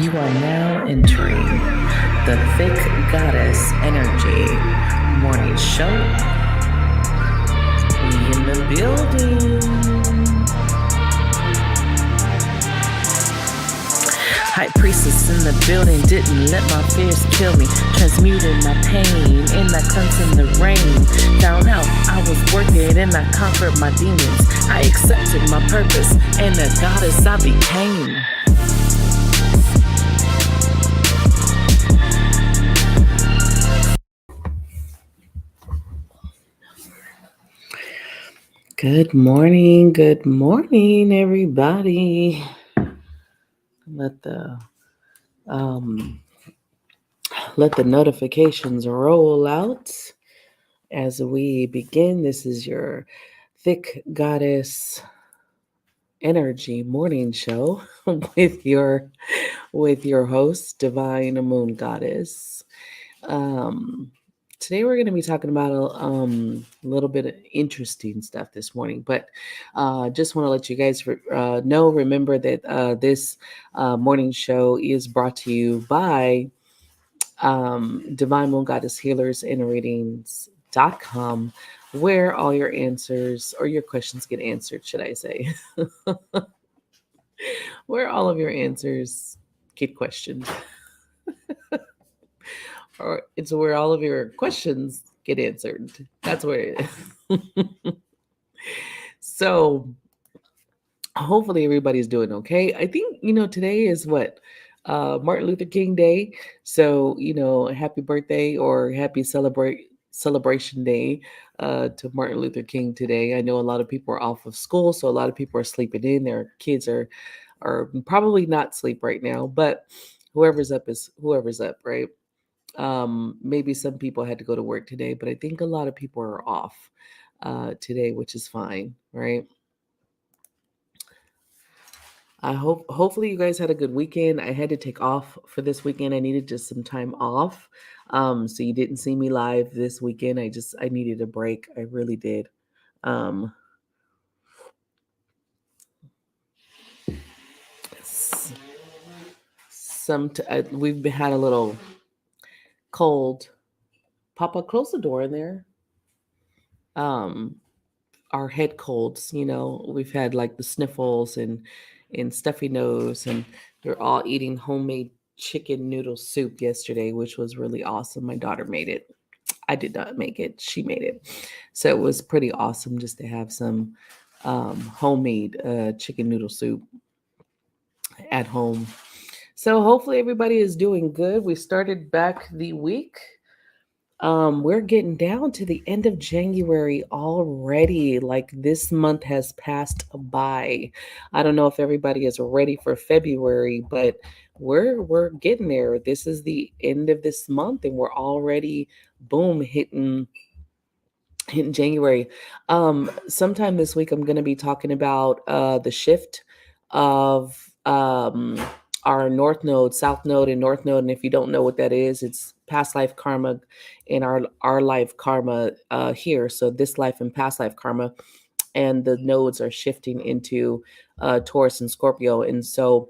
You are now entering the Thick Goddess Energy Morning Show. We in the building. High priestess in the building, didn't let my fears kill me. Transmuted my pain in that cleanse in the rain. Found out I was working and I conquered my demons. I accepted my purpose and the goddess I became. Good morning, everybody. Let the notifications roll out as we begin. This is your Thick Goddess Energy Morning Show with your host, Divine Moon Goddess. Today we're going to be talking about a little bit of interesting stuff this morning, but just want to let you guys know, remember that this morning show is brought to you by Divine Moon Goddess Healers and Readings.com, where all your answers or your questions get answered, should I say. Where all of your answers get questioned. Or it's where all of your questions get answered. That's where it is. So hopefully everybody's doing okay. I think, today is what? Martin Luther King Day. So, happy birthday or happy celebration day to Martin Luther King today. I know a lot of people are off of school, so a lot of people are sleeping in. Their kids are probably not asleep right now, but whoever's up is whoever's up, right? Maybe some people had to go to work today, but I think a lot of people are off today, which is fine, right? Hopefully you guys had a good weekend. I had to take off for this weekend. I needed just some time off. So you didn't see me live this weekend. I needed a break. I really did. We've had a little cold. Papa, close the door in there. Our head colds, we've had like the sniffles and stuffy nose, and they're all eating homemade chicken noodle soup yesterday, which was really awesome. My daughter made it. I did not make it. She made it. So it was pretty awesome just to have some homemade chicken noodle soup at home. So hopefully everybody is doing good. We started back the week. We're getting down to the end of January already. Like this month has passed by. I don't know if everybody is ready for February, but we're getting there. This is the end of this month, and we're already hitting January. Sometime this week, I'm going to be talking about the shift of our North Node, South Node, and North Node. And if you don't know what that is, it's past life karma and our life karma here. So this life and past life karma, and the nodes are shifting into Taurus and Scorpio. And so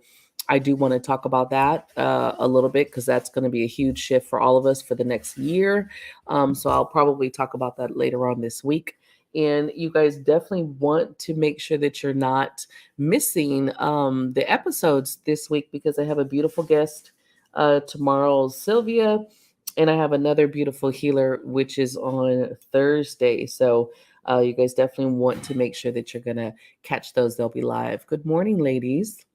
I do want to talk about that a little bit, because that's going to be a huge shift for all of us for the next year. So I'll probably talk about that later on this week. And you guys definitely want to make sure that you're not missing the episodes this week, because I have a beautiful guest tomorrow, Sylvia, and I have another beautiful healer, which is on Thursday. So you guys definitely want to make sure that you're going to catch those. They'll be live. Good morning, ladies.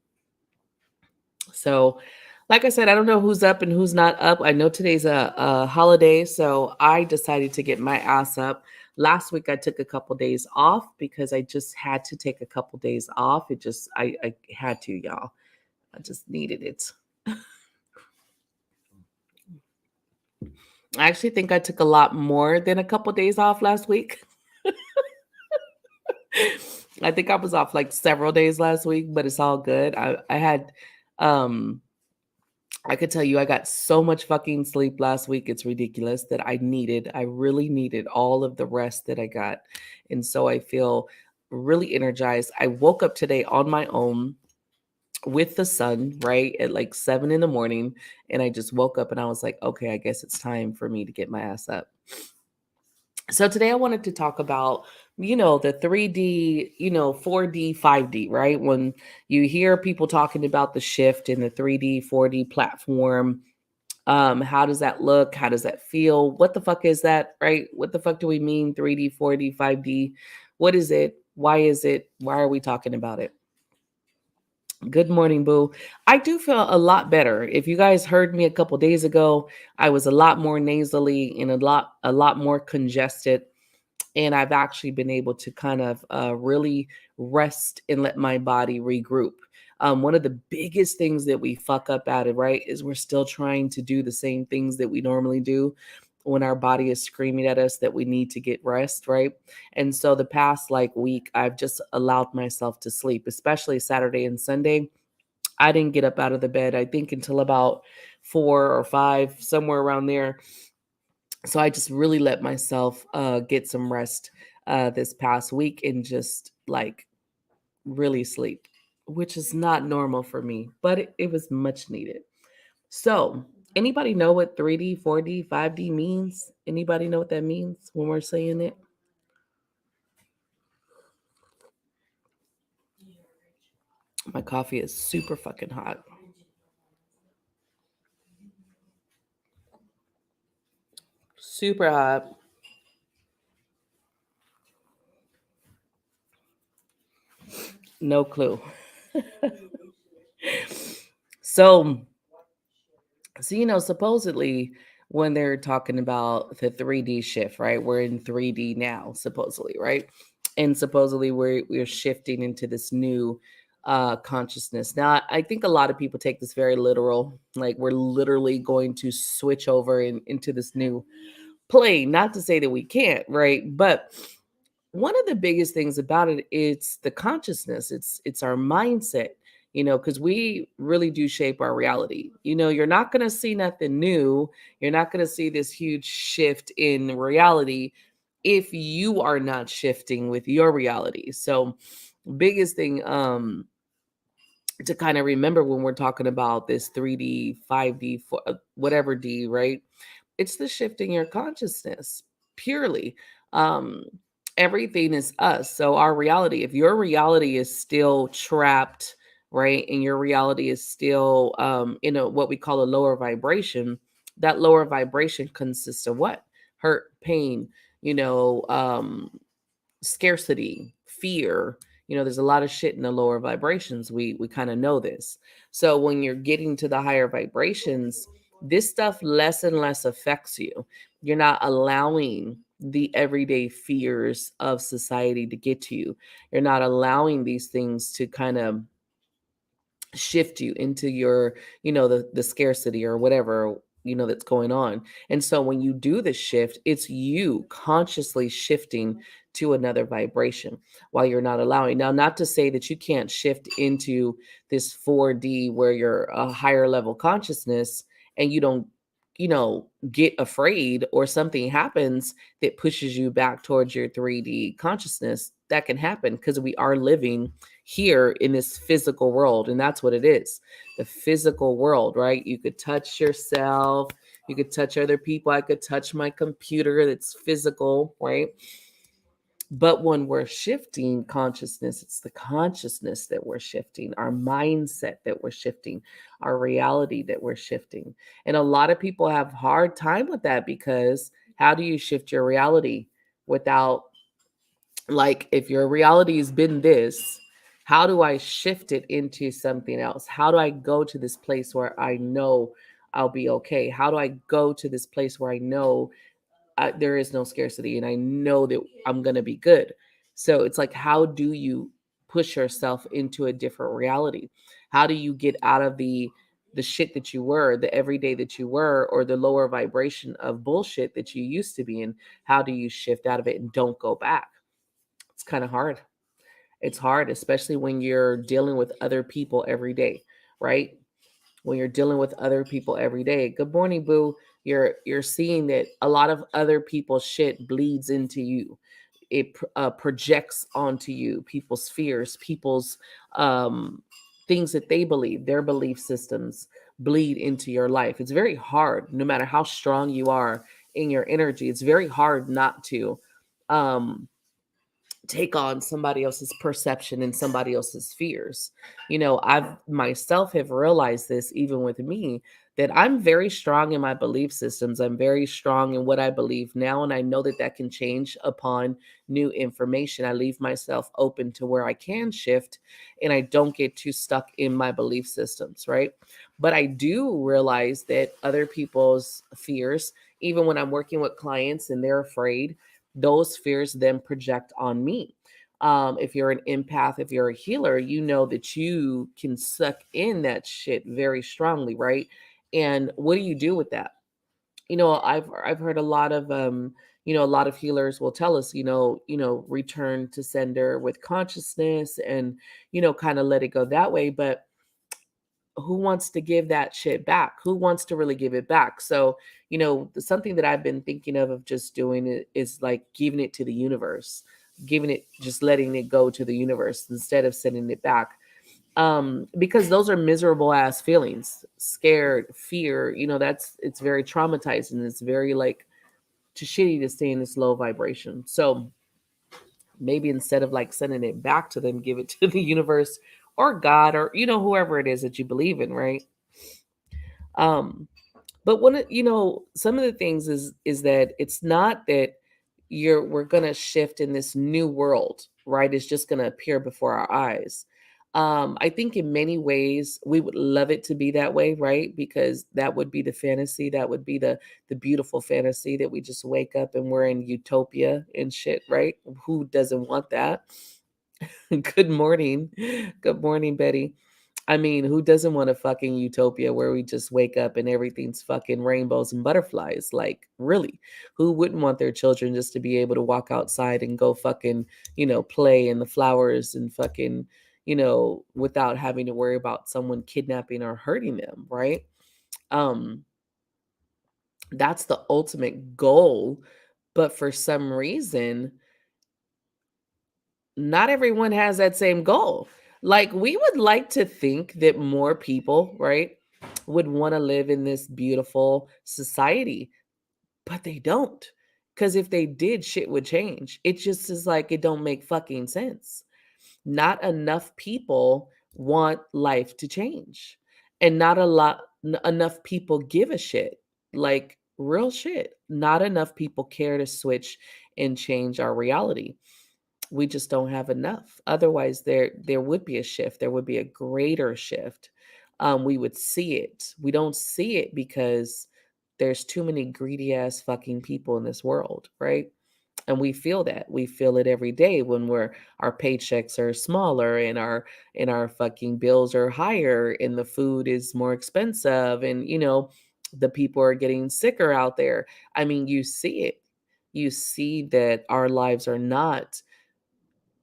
So, like I said, I don't know who's up and who's not up. I know today's a holiday, so I decided to get my ass up. Last week, I took a couple days off because I just had to take a couple days off. I had to, y'all. I just needed it. I actually think I took a lot more than a couple days off last week. I think I was off like several days last week, but it's all good. I could tell you I got so much fucking sleep last week. It's ridiculous that I really needed all of the rest that I got. And so I feel really energized. I woke up today on my own. with the sun, right, at like 7 in the morning. And I just woke up and I was like, okay, I guess it's time for me to get my ass up. So today I wanted to talk about, the 3D, 4D, 5D, right? When you hear people talking about the shift in the 3D, 4D platform, how does that look? How does that feel? What the fuck is that, right? What the fuck do we mean 3D, 4D, 5D? What is it? Why is it? Why are we talking about it? Good morning, Boo. I do feel a lot better. If you guys heard me a couple days ago, I was a lot more nasally and a lot more congested, and I've actually been able to kind of really rest and let my body regroup. One of the biggest things that we fuck up at it, right, is we're still trying to do the same things that we normally do when our body is screaming at us that we need to get rest, right? And so the past like week, I've just allowed myself to sleep, especially Saturday and Sunday. I didn't get up out of the bed, I think, until about 4 or 5, somewhere around there. So I just really let myself get some rest this past week and just like really sleep, which is not normal for me, but it was much needed. So, anybody know what 3D, 4D, 5D means? Anybody know what that means when we're saying it? My coffee is super fucking hot. Super hot. No clue. So, supposedly when they're talking about the 3D shift, right? We're in 3D now, supposedly, right? And supposedly we're shifting into this new consciousness. Now, I think a lot of people take this very literal, like we're literally going to switch over into this new plane. Not to say that we can't, right? But one of the biggest things about it, it's the consciousness, it's our mindset, because we really do shape our reality. You're not going to see nothing new. You're not going to see this huge shift in reality if you are not shifting with your reality. So biggest thing to kind of remember when we're talking about this 3D, 5D, whatever D, right? It's the shift in your consciousness purely. Um, Everything is us. So our reality, if your reality is still trapped, right, and your reality is still in what we call a lower vibration, that lower vibration consists of what? Hurt, pain, you know, um, scarcity, fear. There's a lot of shit in the lower vibrations. We kind of know this. So when you're getting to the higher vibrations, this stuff less and less affects you. You're not allowing the everyday fears of society to get to you. You're not allowing these things to kind of shift you into your the scarcity or whatever that's going on. And so when you do the shift, it's you consciously shifting to another vibration while you're not allowing. Now, not to say that you can't shift into this 4D where you're a higher level consciousness and you don't get afraid or something happens that pushes you back towards your 3D consciousness. That can happen because we are living here in this physical world, and that's what it is, the physical world, right? You could touch yourself, you could touch other people, I could touch my computer, that's physical, right? But when we're shifting consciousness, it's the consciousness that we're shifting, our mindset that we're shifting, our reality that we're shifting. And a lot of people have hard time with that because how do you shift your reality without, like, if your reality has been this, how do I shift it into something else? How do I go to this place where I know I'll be okay? How do I go to this place where I know there is no scarcity and I know that I'm going to be good? So it's like, how do you push yourself into a different reality? How do you get out of the shit that you were, the everyday that you were, or the lower vibration of bullshit that you used to be in? How do you shift out of it and don't go back? It's kind of hard. It's hard, especially when you're dealing with other people every day, right? When you're dealing with other people every day. Good morning, boo. You're seeing that a lot of other people's shit bleeds into you. It projects onto you people's fears, people's um things that they believe, their belief systems bleed into your life. It's very hard, no matter how strong you are in your energy, it's very hard not to um take on somebody else's perception and somebody else's fears. I've myself have realized this even with me, that I'm very strong in my belief systems. I'm very strong in what I believe now, and I know that that can change upon new information. I leave myself open to where I can shift, and I don't get too stuck in my belief systems, right? But I do realize that other people's fears, even when I'm working with clients and they're afraid, those fears then project on me. If you're an empath, if you're a healer, you know that you can suck in that shit very strongly, right? And what do you do with that? I've heard a lot of a lot of healers will tell us, return to sender with consciousness and kind of let it go that way. But who wants to give that shit back? Who wants to really give it back? So, something that I've been thinking of just doing it is like giving it to the universe, giving it, just letting it go to the universe instead of sending it back. Because those are miserable ass feelings, scared, fear, it's very traumatizing. It's very like too shitty to stay in this low vibration. So maybe instead of like sending it back to them, give it to the universe or God or whoever it is that you believe in, right? um but some of the things is that it's not that we're gonna shift in this new world, right? It's just gonna appear before our eyes. I think in many ways we would love it to be that way, right? Because that would be the fantasy, that would be the beautiful fantasy that we just wake up and we're in utopia and shit, right? Who doesn't want that? Good morning. Good morning, Betty. I mean, who doesn't want a fucking utopia where we just wake up and everything's fucking rainbows and butterflies? Like, really? Who wouldn't want their children just to be able to walk outside and go fucking, play in the flowers and fucking, without having to worry about someone kidnapping or hurting them, right? Um, that's the ultimate goal. But for some reason, not everyone has that same goal. Like, we would like to think that more people, right, would want to live in this beautiful society, but they don't. Because if they did, shit would change. It just is like, it don't make fucking sense. Not enough people want life to change. And not a lot, enough people give a shit. Like, real shit. Not enough people care to switch and change our reality. We just don't have enough. Otherwise, there would be a shift. There would be a greater shift. We would see it. We don't see it because there's too many greedy ass fucking people in this world, right? And we feel that. We feel it every day when our paychecks are smaller and our fucking bills are higher and the food is more expensive and the people are getting sicker out there. I mean, you see it. You see that our lives are not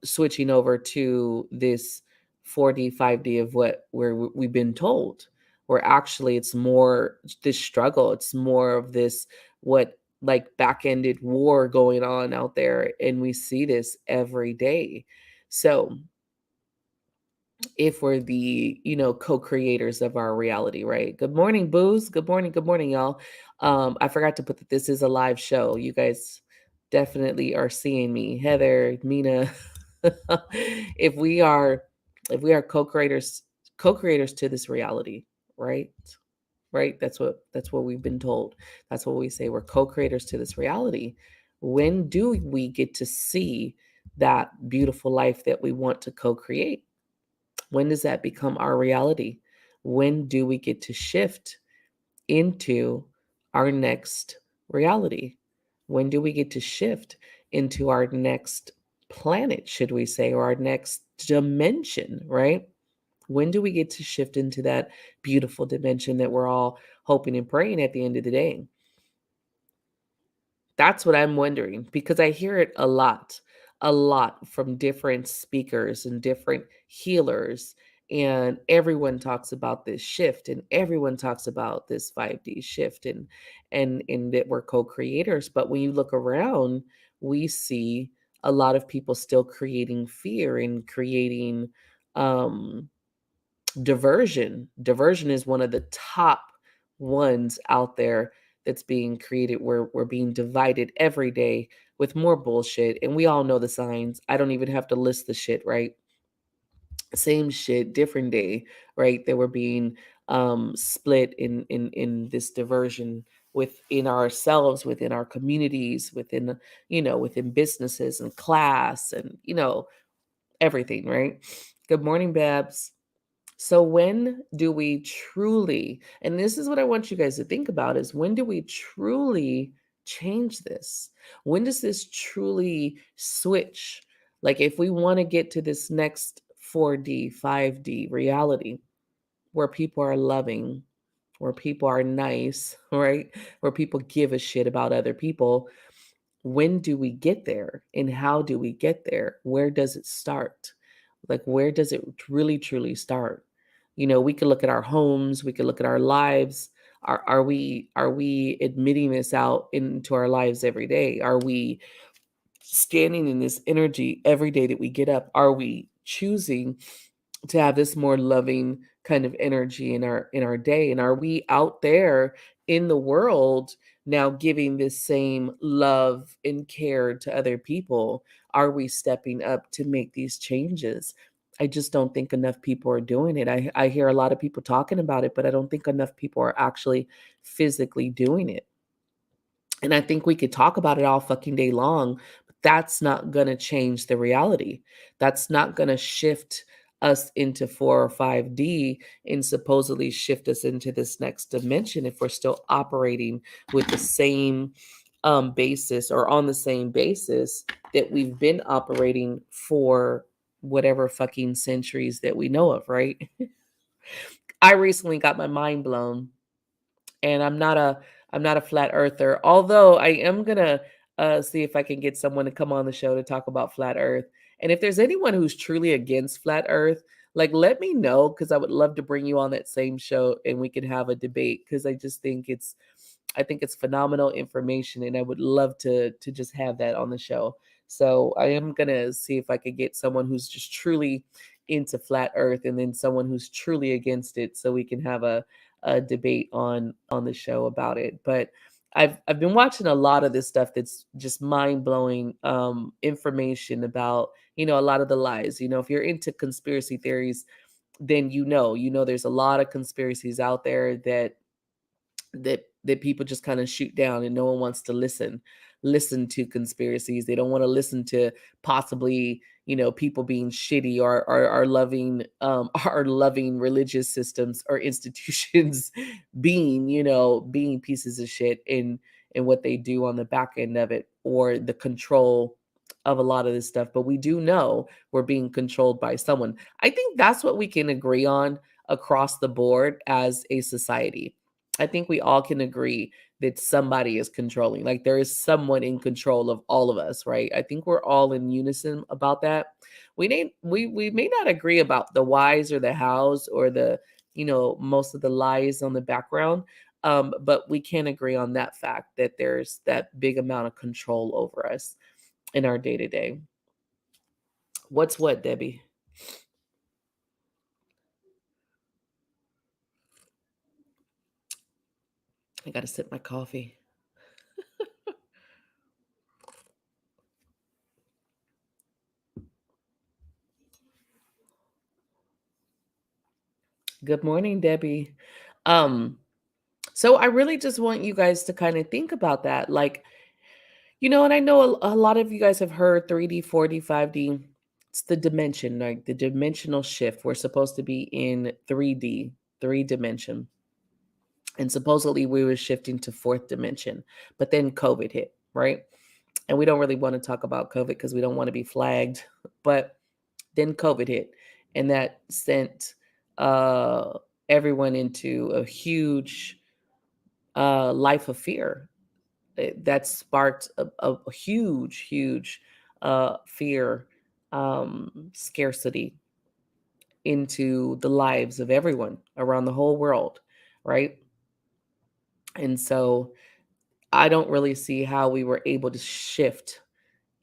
switching over to this 4D, 5D of what we've been told, where actually it's more this struggle. It's more of this, what, like, back-ended war going on out there. And we see this every day. So if we're the co-creators of our reality, right? Good morning, booze. Good morning, y'all. I forgot to put that this is a live show. You guys definitely are seeing me, Heather, Mina. if we are if we are co-creators to this reality, right? Right, that's what we've been told. That's what we say, we're co-creators to this reality. When do we get to see that beautiful life that we want to co-create? When does that become our reality? When do we get to shift into our next reality? When do we get to shift into our next planet, should we say, or our next dimension, right? When do we get to shift into that beautiful dimension that we're all hoping and praying at the end of the day? That's what I'm wondering, because I hear it a lot from different speakers and different healers. And everyone talks about this shift and everyone talks about this 5D shift and that we're co-creators. But when you look around, we see a lot of people still creating fear and creating um Diversion is one of the top ones out there that's being created, where we're being divided every day with more bullshit. And we all know the signs. I don't even have to list the shit, right? Same shit, different day, right? That we're being split in this diversion within ourselves, within our communities, within, within businesses and class, and everything, right? Good morning, Babs. So when do we truly, and this is what I want you guys to think about, is when do we truly change this? When does this truly switch? Like, if we want to get to this next 4D, 5D reality where people are loving, where people are nice, right? Where people give a shit about other people, when do we get there, and how do we get there? Where does it start? Like, where does it really truly start? We could look at our homes, we could look at our lives. Are we admitting this out into our lives every day? Are we standing in this energy every day that we get up? Are we choosing to have this more loving kind of energy in our day? And are we out there in the world now giving this same love and care to other people? Are we stepping up to make these changes? I just don't think enough people are doing it. I hear a lot of people talking about it, but I don't think enough people are actually physically doing it. And I think we could talk about it all fucking day long, but that's not going to change the reality. That's not going to shift us into 4 or 5D and supposedly shift us into this next dimension if we're still operating with the same basis, or on the same basis that we've been operating for whatever fucking centuries that we know of, right? I recently got my mind blown, and I'm not a flat earther. Although I am gonna see if I can get someone to come on the show to talk about flat Earth. And if there's anyone who's truly against flat Earth, like, let me know, because I would love to bring you on that same show and we could have a debate, because I think it's phenomenal information, and I would love to just have that on the show. So I am gonna see if I could get someone who's just truly into flat Earth, and then someone who's truly against it, so we can have a debate on the show about it. But I've been watching a lot of this stuff that's just mind blowing information about a lot of the lies. If you're into conspiracy theories, then there's a lot of conspiracies out there that people just kind of shoot down, and no one wants to listen to conspiracies. They don't want to listen to possibly people being shitty, or are loving our loving religious systems or institutions being pieces of shit in what they do on the back end of it, or the control of a lot of this stuff. But we do know we're being controlled by someone. I think that's what we can agree on across the board as a society. I think we all can agree that somebody is controlling. Like, there is someone in control of all of us, right? I think we're all in unison about that. We may not agree about the whys or the hows, or the most of the lies on the background. But we can agree on that fact, that there's that big amount of control over us in our day to day. What's what, Debbie? I got to sip my coffee. Good morning, Debbie. Um, so I really just want you guys to kind of think about that. Like, and I know a lot of you guys have heard 3D, 4D, 5D. It's the dimension, like the dimensional shift. We're supposed to be in 3D, three dimension. And supposedly we were shifting to fourth dimension. But then COVID hit, right? And we don't really want to talk about COVID because we don't want to be flagged. But then COVID hit, and that sent uh, everyone into a huge life of fear. That sparked a huge, huge fear, scarcity into the lives of everyone around the whole world, right? And so I don't really see how we were able to shift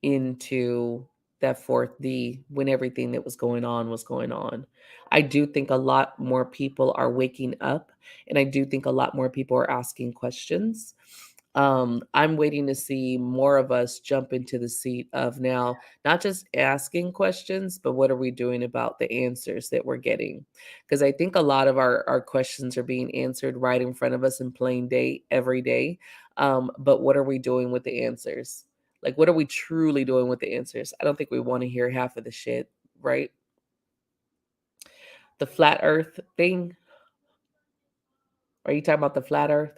into that fourth D when everything that was going on was going on. I do think a lot more people are waking up, and I do think a lot more people are asking questions. I'm waiting to see more of us jump into the seat of now, not just asking questions, but what are we doing about the answers that we're getting? Because I think a lot of our questions are being answered right in front of us in plain day every day. But what are we doing with the answers? Like, what are we truly doing with the answers? I don't think we want to hear half of the shit, right? The flat earth thing. Are you talking about the flat earth?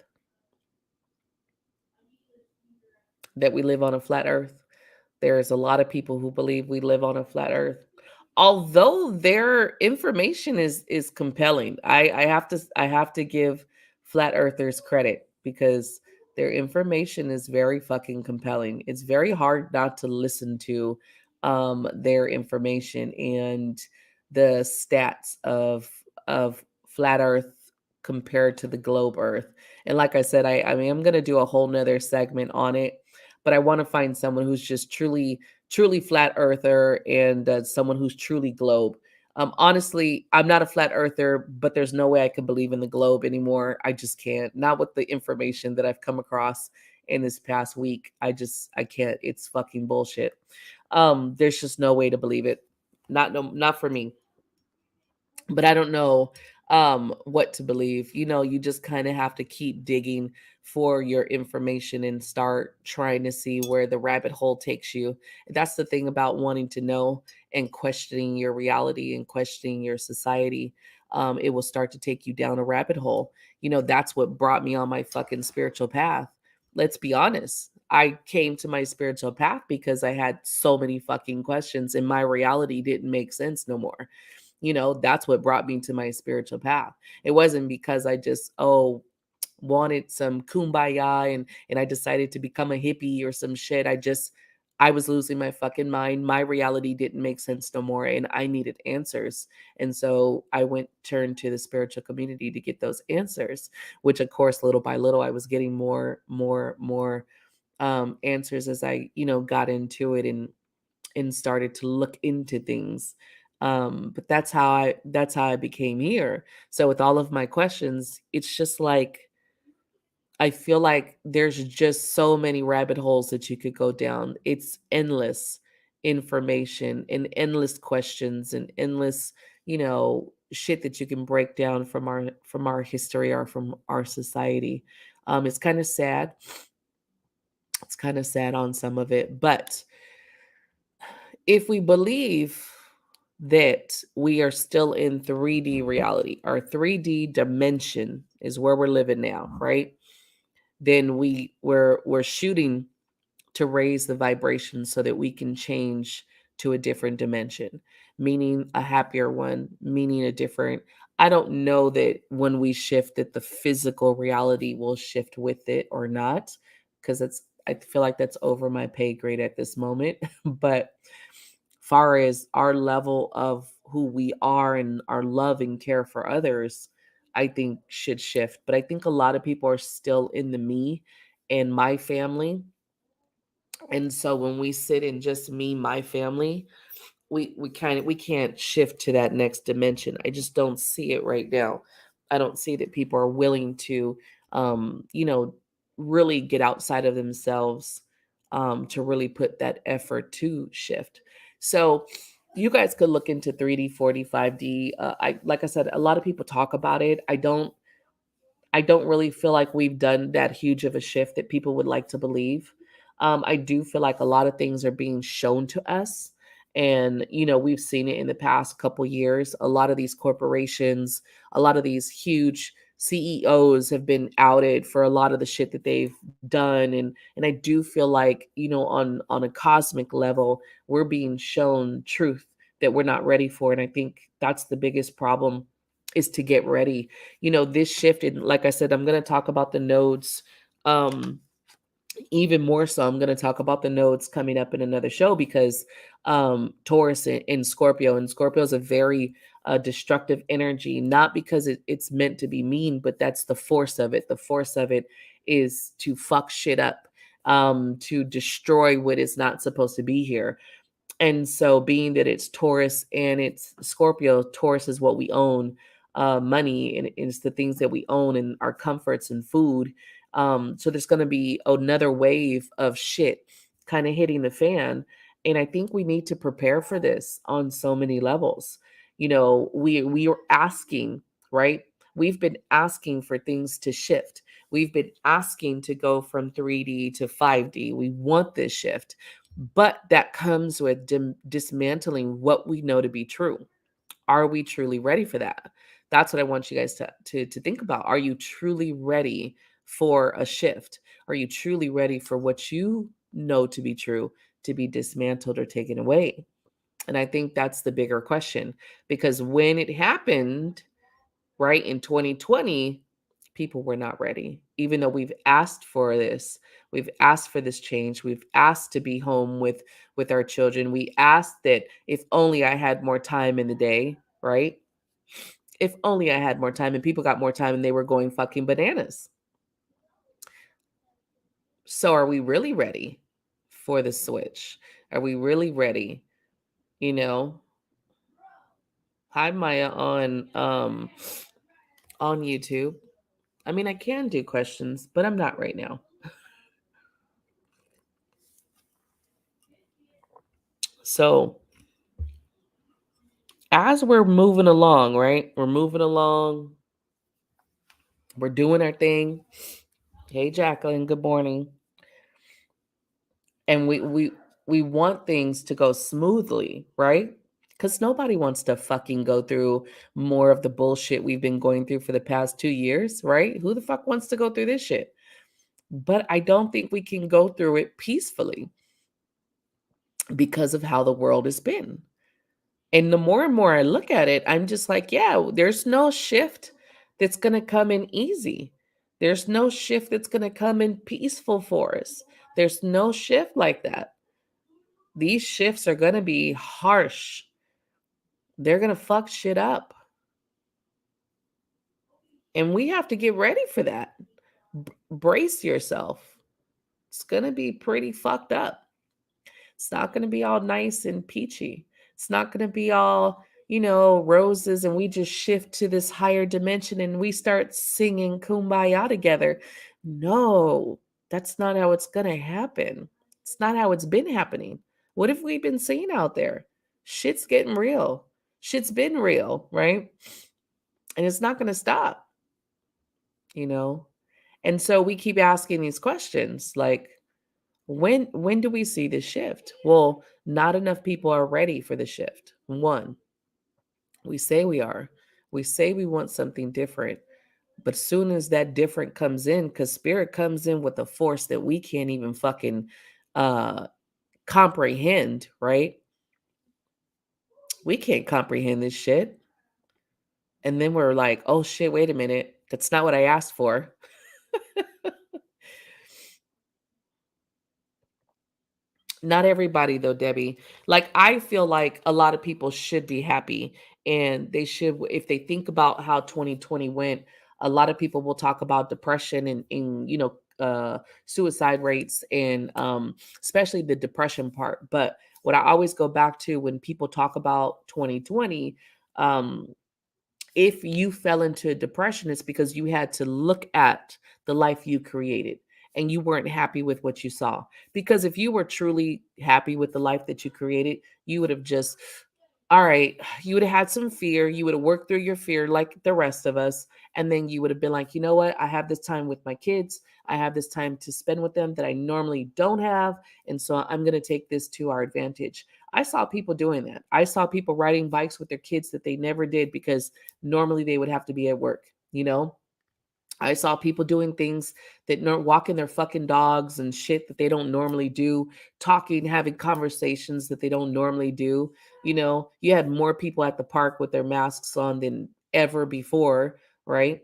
That we live on a flat earth? There's a lot of people who believe we live on a flat earth. Although their information is compelling. I have to give flat earthers credit because their information is very fucking compelling. It's very hard not to listen to their information and the stats of flat earth compared to the globe earth. And like I said, I mean I'm gonna do a whole nother segment on it, but I want to find someone who's just truly flat earther and someone who's truly globe. Honestly, I'm not a flat earther, but there's no way I can believe in the globe anymore. I just can't. Not with the information that I've come across in this past week. I can't. It's fucking bullshit. There's just no way to believe it. Not for me. But I don't know what to believe. You just kind of have to keep digging for your information and start trying to see where the rabbit hole takes you. That's the thing about wanting to know and questioning your reality and questioning your society. It will start to take you down a rabbit hole. That's what brought me on my fucking spiritual path. Let's be honest. I came to my spiritual path because I had so many fucking questions and my reality didn't make sense no more. That's what brought me to my spiritual path. It wasn't because I just wanted some kumbaya and I decided to become a hippie or some shit. I was losing my fucking mind. My reality didn't make sense no more and I needed answers. And so I went turned to the spiritual community to get those answers, which of course little by little I was getting more answers as I, got into it and started to look into things. But that's how I became here. So with all of my questions, it's just like I feel like there's just so many rabbit holes that you could go down. It's endless information and endless questions and endless, shit that you can break down from our history or from our society. It's kind of sad. It's kind of sad on some of it, but if we believe that we are still in 3D reality, our 3D dimension is where we're living now, right? Then we're shooting to raise the vibration so that we can change to a different dimension, meaning a happier one, meaning a different. I don't know that when we shift that the physical reality will shift with it or not, because I feel like that's over my pay grade at this moment. But far as our level of who we are and our love and care for others, I think should shift. But I think a lot of people are still in the me and my family. And so when we sit in just me, my family, we can't shift to that next dimension. I just don't see it right now. I don't see that people are willing to really get outside of themselves to really put that effort to shift. So you guys could look into 3D, 4D, 5D. I like I said, a lot of people talk about it. I don't really feel like we've done that huge of a shift that people would like to believe. I do feel like a lot of things are being shown to us. And, we've seen it in the past couple years. A lot of these corporations, a lot of these huge CEOs have been outed for a lot of the shit that they've done. And I do feel like, on a cosmic level, we're being shown truth that we're not ready for. And I think that's the biggest problem is to get ready. This shift, and like I said, I'm going to talk about the nodes even more so. I'm going to talk about the nodes coming up in another show because Taurus and Scorpio is a very destructive energy, not because it's meant to be mean, but that's the force of it. The force of it is to fuck shit up, to destroy what is not supposed to be here. And so, being that it's Taurus and it's Scorpio, Taurus is what we own, money, and it's the things that we own and our comforts and food. So there's going to be another wave of shit kind of hitting the fan, and I think we need to prepare for this on so many levels. We are asking, right? We've been asking for things to shift. We've been asking to go from 3D to 5D. We want this shift, but that comes with dismantling what we know to be true. Are we truly ready for that? That's what I want you guys to think about. Are you truly ready for a shift? Are you truly ready for what you know to be true to be dismantled or taken away? And I think that's the bigger question, because when it happened, right, in 2020, people were not ready. Even though we've asked for this, we've asked for this change, we've asked to be home with our children. We asked that if only I had more time in the day, right? If only I had more time, and people got more time and they were going fucking bananas. So are we really ready for the switch? Are we really ready? You know, hi Maya on YouTube. I mean, I can do questions, but I'm not right now. So as we're moving along, right? We're moving along. We're doing our thing. Hey, Jacqueline, good morning. And we want things to go smoothly, right? Because nobody wants to fucking go through more of the bullshit we've been going through for the past 2 years, right? Who the fuck wants to go through this shit? But I don't think we can go through it peacefully because of how the world has been. And the more and more I look at it, I'm just like, yeah, there's no shift that's going to come in easy. There's no shift that's going to come in peaceful for us. There's no shift like that. These shifts are going to be harsh. They're going to fuck shit up. And we have to get ready for that. Brace yourself. It's going to be pretty fucked up. It's not going to be all nice and peachy. It's not going to be all, roses, and we just shift to this higher dimension and we start singing kumbaya together. No, that's not how it's going to happen. It's not how it's been happening. What have we been seeing out there? Shit's getting real. Shit's been real, right? And it's not going to stop, you know? And so we keep asking these questions like, when do we see this shift? Well, not enough people are ready for the shift. One, we say we are. We say we want something different. But soon as that different comes in, because spirit comes in with a force that we can't even fucking uh comprehend, right? We can't comprehend this shit. And then we're like, oh shit, wait a minute. That's not what I asked for. Not everybody though, Debbie. Like I feel like a lot of people should be happy, and they should, if they think about how 2020 went, a lot of people will talk about depression and suicide rates, and especially the depression part. But what I always go back to when people talk about 2020, um if you fell into a depression, it's because you had to look at the life you created and you weren't happy with what you saw. Because if you were truly happy with the life that you created, you would have just, all right, you would have had some fear. You would have worked through your fear like the rest of us. And then you would have been like, you know what? I have this time with my kids. I have this time to spend with them that I normally don't have. And so I'm going to take this to our advantage. I saw people doing that. I saw people riding bikes with their kids that they never did because normally they would have to be at work, you know? I saw people doing things that walking their fucking dogs and shit that they don't normally do, talking, having conversations that they don't normally do. You had more people at the park with their masks on than ever before, right?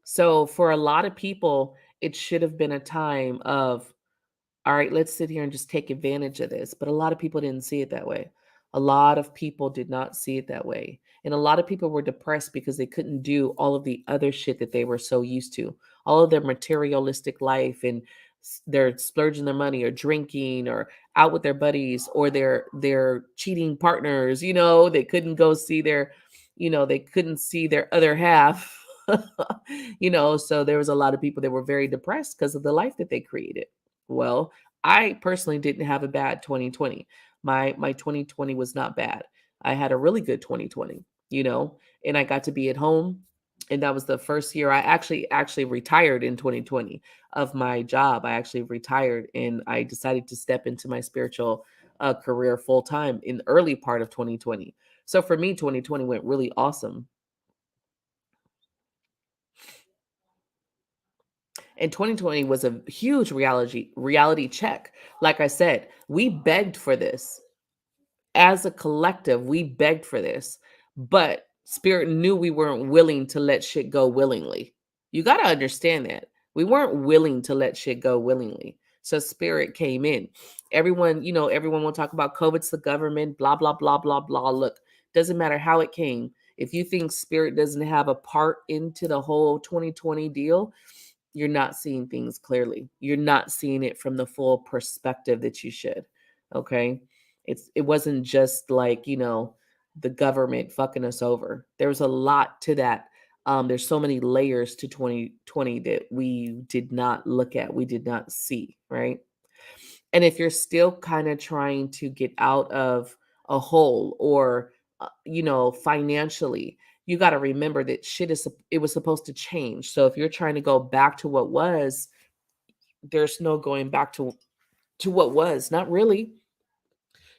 So for a lot of people, it should have been a time of, all right, let's sit here and just take advantage of this. But a lot of people didn't see it that way. A lot of people did not see it that way. And a lot of people were depressed because they couldn't do all of the other shit that they were so used to, all of their materialistic life and they're splurging their money or drinking or out with their buddies, or their cheating partners, they couldn't go see their, they couldn't see their other half. So there was a lot of people that were very depressed because of the life that they created. Well, I personally didn't have a bad 2020. My 2020 was not bad. I had a really good 2020, and I got to be at home. And that was the first year I actually retired in 2020 of my job. I actually retired and I decided to step into my spiritual career full time in the early part of 2020. So for me, 2020 went really awesome. And 2020 was a huge reality check. Like I said, we begged for this. As a collective, we begged for this, but Spirit knew we weren't willing to let shit go willingly. You got to understand that. We weren't willing to let shit go willingly. So Spirit came in. Everyone will talk about COVID's the government, blah, blah, blah, blah, blah. Look, doesn't matter how it came. If you think Spirit doesn't have a part into the whole 2020 deal, you're not seeing things clearly. You're not seeing it from the full perspective that you should. Okay? It wasn't just like, the government fucking us over. There was a lot to that. There's so many layers to 2020 that we did not look at, we did not see, right? And if you're still kind of trying to get out of a hole, or financially, you got to remember that it was supposed to change. So if you're trying to go back to what was, there's no going back to what was. Not really.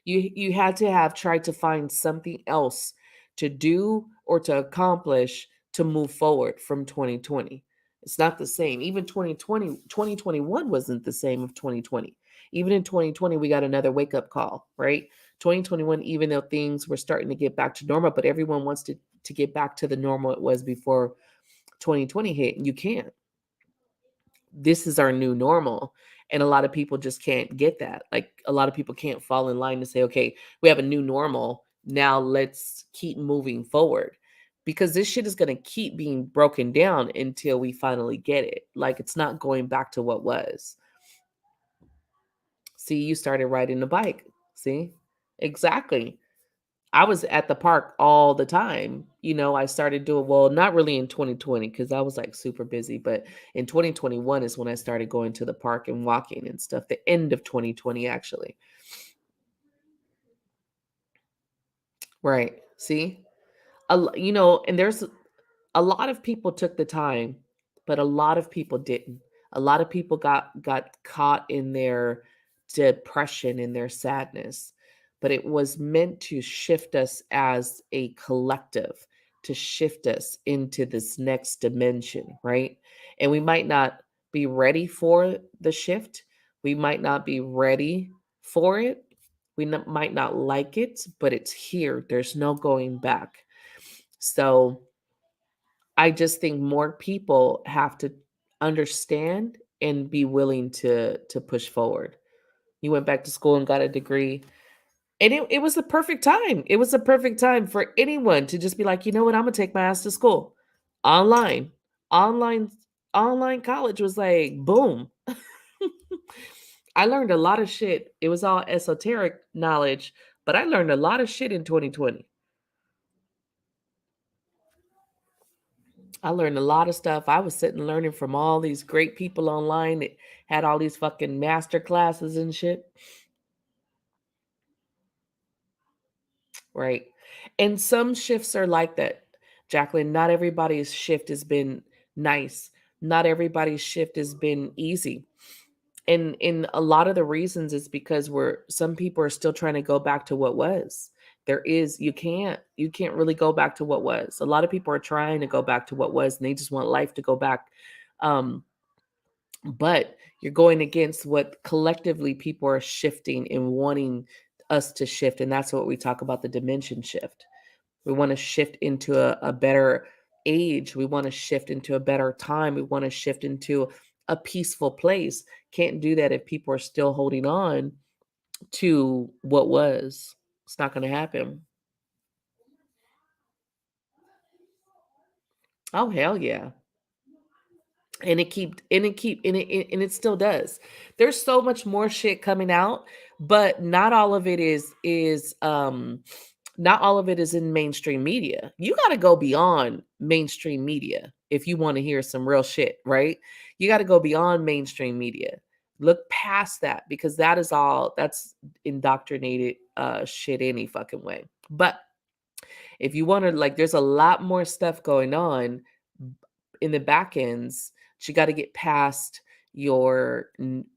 You had to have tried to find something else to do or to accomplish to move forward from 2020. It's not the same. Even 2021 wasn't the same of 2020. Even in 2020, we got another wake up call, right? 2021, even though things were starting to get back to normal, but everyone wants to get back to the normal it was before 2020 hit. And you can't. This is our new normal. And a lot of people just can't get that. Like, a lot of people can't fall in line to say, okay, we have a new normal. Now let's keep moving forward, because this shit is going to keep being broken down until we finally get it. Like, it's not going back to what was. See, you started riding a bike. See? Exactly. I was at the park all the time. I started doing, well, not really in 2020 because I was like super busy, but in 2021 is when I started going to the park and walking and stuff. The end of 2020, actually. Right. See? And there's a lot of people took the time, but a lot of people didn't. A lot of people got caught in their depression, in their sadness. But it was meant to shift us as a collective, to shift us into this next dimension, right? And we might not be ready for the shift. We might not be ready for it. Might not like it, but it's here. There's no going back. So I just think more people have to understand and be willing to push forward. You went back to school and got a degree. And it was the perfect time. It was the perfect time for anyone to just be like, you know what, I'm gonna take my ass to school. Online. Online online college was like boom. I learned a lot of shit. It was all esoteric knowledge, but I learned a lot of shit in 2020. I learned a lot of stuff. I was sitting learning from all these great people online that had all these fucking master classes and shit. Right. And some shifts are like that, Jacqueline. Not everybody's shift has been nice. Not everybody's shift has been easy. And in a lot of the reasons is because some people are still trying to go back to what was. You can't really go back to what was. A lot of people are trying to go back to what was, and they just want life to go back. Um, but you're going against what collectively people are shifting and wanting us to shift. And that's what we talk about, the dimension shift. We want to shift into a better age. We want to shift into a better time. We want to shift into a peaceful place. Can't do that if people are still holding on to what was. It's not going to happen. Oh, hell yeah. and it still does. There's so much more shit coming out, but not all of it is not all of it is in mainstream media. You got to go beyond mainstream media if you want to hear some real shit, right? You got to go beyond mainstream media. Look past that, because that's indoctrinated shit any fucking way. But if you want to, like, there's a lot more stuff going on in the back ends. But you got to get past your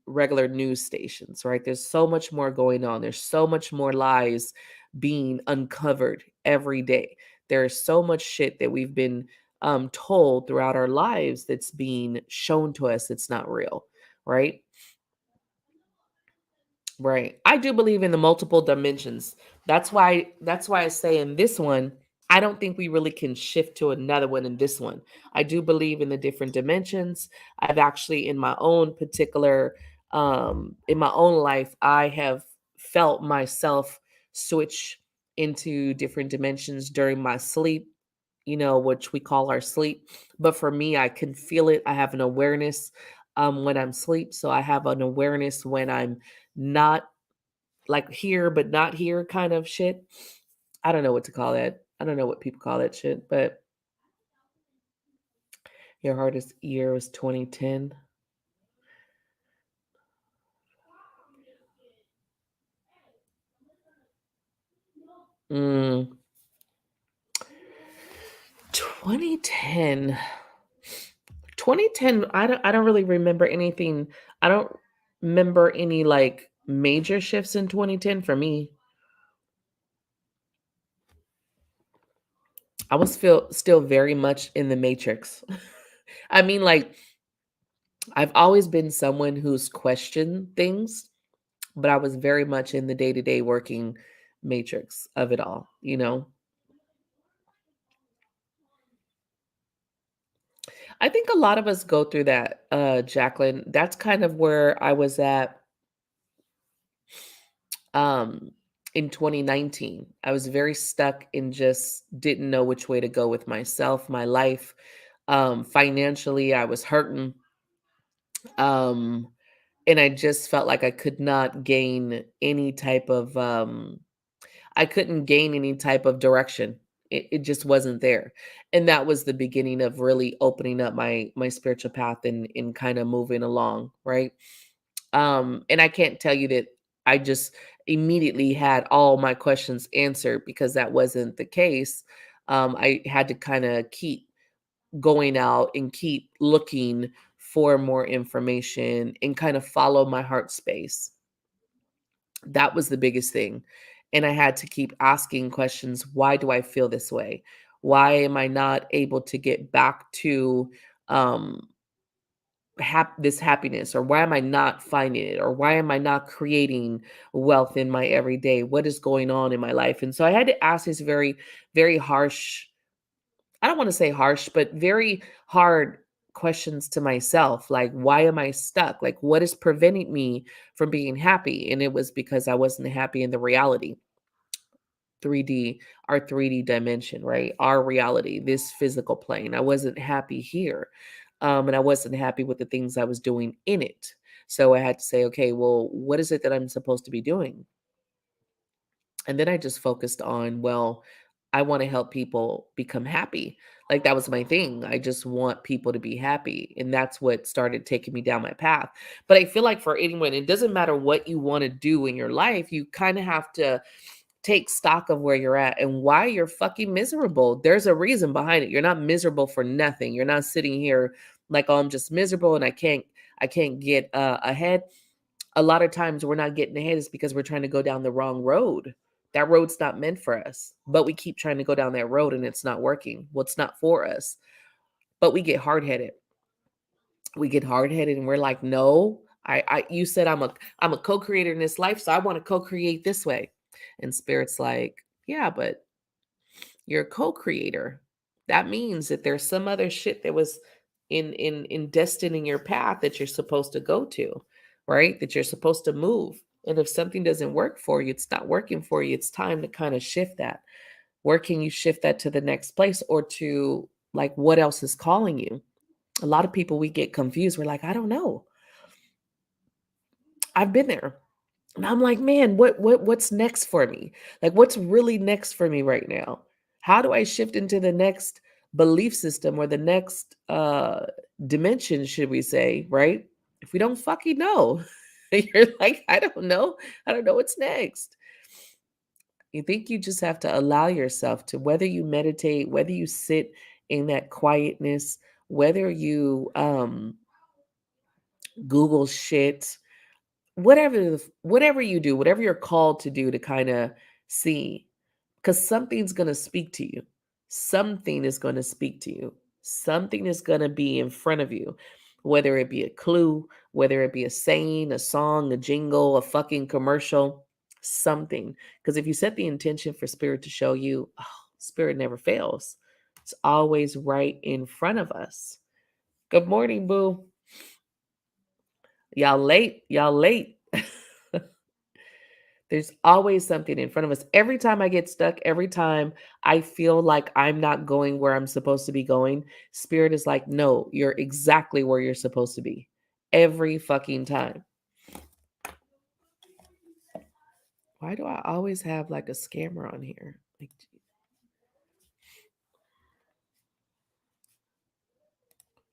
regular news stations, right? There's so much more going on. There's so much more lies being uncovered every day. There's so much shit that we've been told throughout our lives that's being shown to us that's not real, right? Right. I do believe in the multiple dimensions. That's why I say in this one, I don't think we really can shift to another one in this one. I do believe in the different dimensions. I've actually in my own life, I have felt myself switch into different dimensions during my sleep, which we call our sleep. But for me, I can feel it. I have an awareness when I'm asleep. So I have an awareness when I'm not, like, here but not here kind of shit. I don't know what to call that. I don't know what people call that shit, but your hardest year was 2010. Mm, 2010. 2010, I don't really remember anything. I don't remember any like major shifts in 2010 for me. I was feel still very much in the matrix. I mean, like, I've always been someone who's questioned things, but I was very much in the day-to-day working matrix of it all. I think a lot of us go through that, Jacqueline. That's kind of where I was at um in 2019. I was very stuck and just didn't know which way to go with myself, my life. Financially, I was hurting. Um and I just felt like I could not gain any type of I couldn't gain any type of direction. It just wasn't there. And that was the beginning of really opening up my spiritual path and kind of moving along, right? And I can't tell you that I just immediately had all my questions answered, because that wasn't the case. I had to kind of keep going out and keep looking for more information and kind of follow my heart space. That was the biggest thing. And I had to keep asking questions. Why do I feel this way? Why am I not able to get back to um, this happiness? Or why am I not finding it? Or why am I not creating wealth in my everyday? What is going on in my life? And so I had to ask these very, very harsh, I don't want to say harsh, but very hard questions to myself. Like, why am I stuck? Like, what is preventing me from being happy? And it was because I wasn't happy in the reality, 3D, our 3D dimension, right? Our reality, this physical plane. I wasn't happy here. And I wasn't happy with the things I was doing in it. So I had to say, okay, well, what is it that I'm supposed to be doing? And then I just focused on, well, I want to help people become happy. Like, that was my thing. I just want people to be happy. And that's what started taking me down my path. But I feel like for anyone, it doesn't matter what you want to do in your life. You kind of have to take stock of where you're at and why you're fucking miserable. There's a reason behind it. You're not miserable for nothing. You're not sitting here like, oh, I'm just miserable and I can't get ahead. A lot of times we're not getting ahead is because we're trying to go down the wrong road. That road's not meant for us, but we keep trying to go down that road and it's not working. Well, it's not for us, but we get hard headed. We get hard headed and we're like, no, you said I'm a co-creator in this life, so I want to co-create this way. And spirit's like, yeah, but you're a co-creator. That means that there's some other shit that was in destining your path that you're supposed to go to, right? That you're supposed to move. And if something doesn't work for you, it's not working for you. It's time to kind of shift that. Where can you shift that to the next place, or to, like, what else is calling you? A lot of people, we get confused. We're like, I don't know. I've been there. And I'm like, man, what's next for me? Like, what's really next for me right now? How do I shift into the next belief system or the next dimension, should we say, right? If we don't fucking know, you're like, I don't know. I don't know what's next. You think you just have to allow yourself to, whether you meditate, whether you sit in that quietness, whether you Google shit, whatever you do, whatever you're called to do to kind of see, because something's going to speak to you. Something is going to speak to you. Something is going to be in front of you, whether it be a clue, whether it be a saying, a song, a jingle, a fucking commercial, something. Because if you set the intention for spirit to show you, oh, spirit never fails. It's always right in front of us. Good morning, boo. Y'all late. Y'all late. There's always something in front of us. Every time I get stuck, every time I feel like I'm not going where I'm supposed to be going, spirit is like, no, you're exactly where you're supposed to be. Every fucking time. Why do I always have like a scammer on here? Like,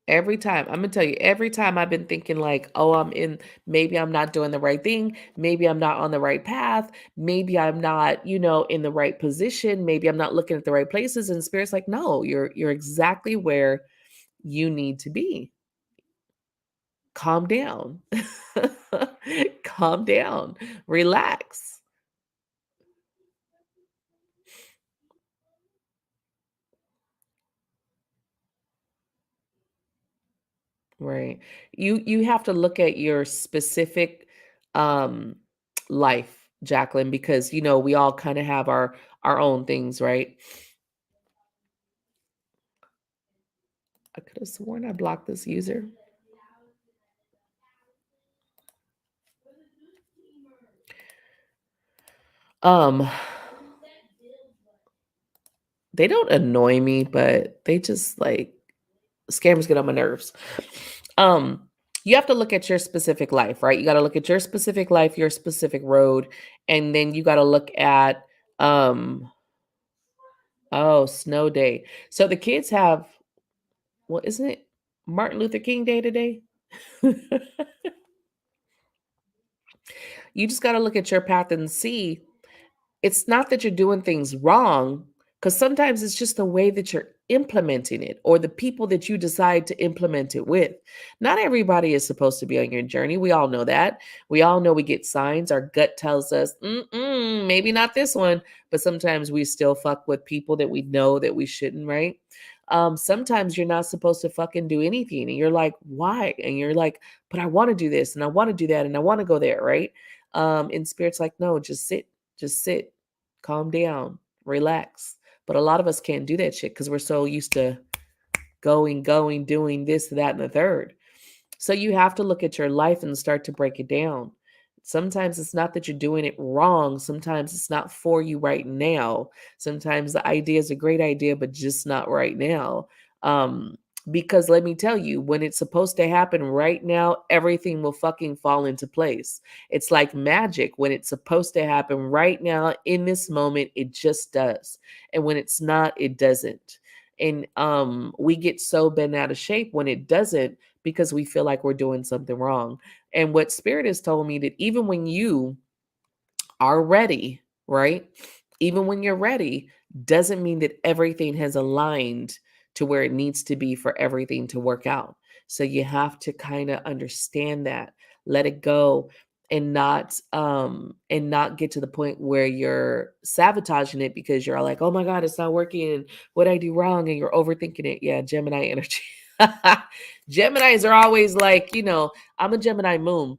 every time, I'm gonna tell you, every time I've been thinking like, oh, maybe I'm not doing the right thing. Maybe I'm not on the right path. Maybe I'm not, in the right position. Maybe I'm not looking at the right places. And spirit's like, no, you're exactly where you need to be. Calm down. Calm down. Relax. Right. You have to look at your specific um life, Jacqueline, because we all kind of have our own things, right? I could have sworn I blocked this user. Um they don't annoy me, but they just like, scammers get on my nerves. Um, you have to look at your specific life, right? You got to look at your specific life, your specific road, and then you got to look at um oh, snow day. So the kids have, well, isn't it Martin Luther King Day today? You just got to look at your path and see, it's not that you're doing things wrong, because sometimes it's just the way that you're implementing it or the people that you decide to implement it with. Not everybody is supposed to be on your journey. We all know that. We all know we get signs. Our gut tells us, maybe not this one, but sometimes we still fuck with people that we know that we shouldn't, right? Sometimes you're not supposed to fucking do anything. And you're like, why? And you're like, but I want to do this and I want to do that and I want to go there, right? And spirit's like, no, just sit, calm down, relax. But a lot of us can't do that shit because we're so used to going, doing this, that, and the third. So you have to look at your life and start to break it down. Sometimes it's not that you're doing it wrong. Sometimes it's not for you right now. Sometimes the idea is a great idea, but just not right now. Um, because let me tell you, when it's supposed to happen right now, everything will fucking fall into place. It's like magic. When it's supposed to happen right now in this moment, it just does. And when it's not, it doesn't. And we get so bent out of shape when it doesn't, because we feel like we're doing something wrong. And what spirit has told me, that even when you are ready, right? Even when you're ready, doesn't mean that everything has aligned to where it needs to be for everything to work out. So you have to kind of understand that, let it go, and not get to the point where you're sabotaging it because you're like, oh my God, it's not working. And what I do wrong, and you're overthinking it. Yeah, Gemini energy. Geminis are always like, I'm a Gemini moon.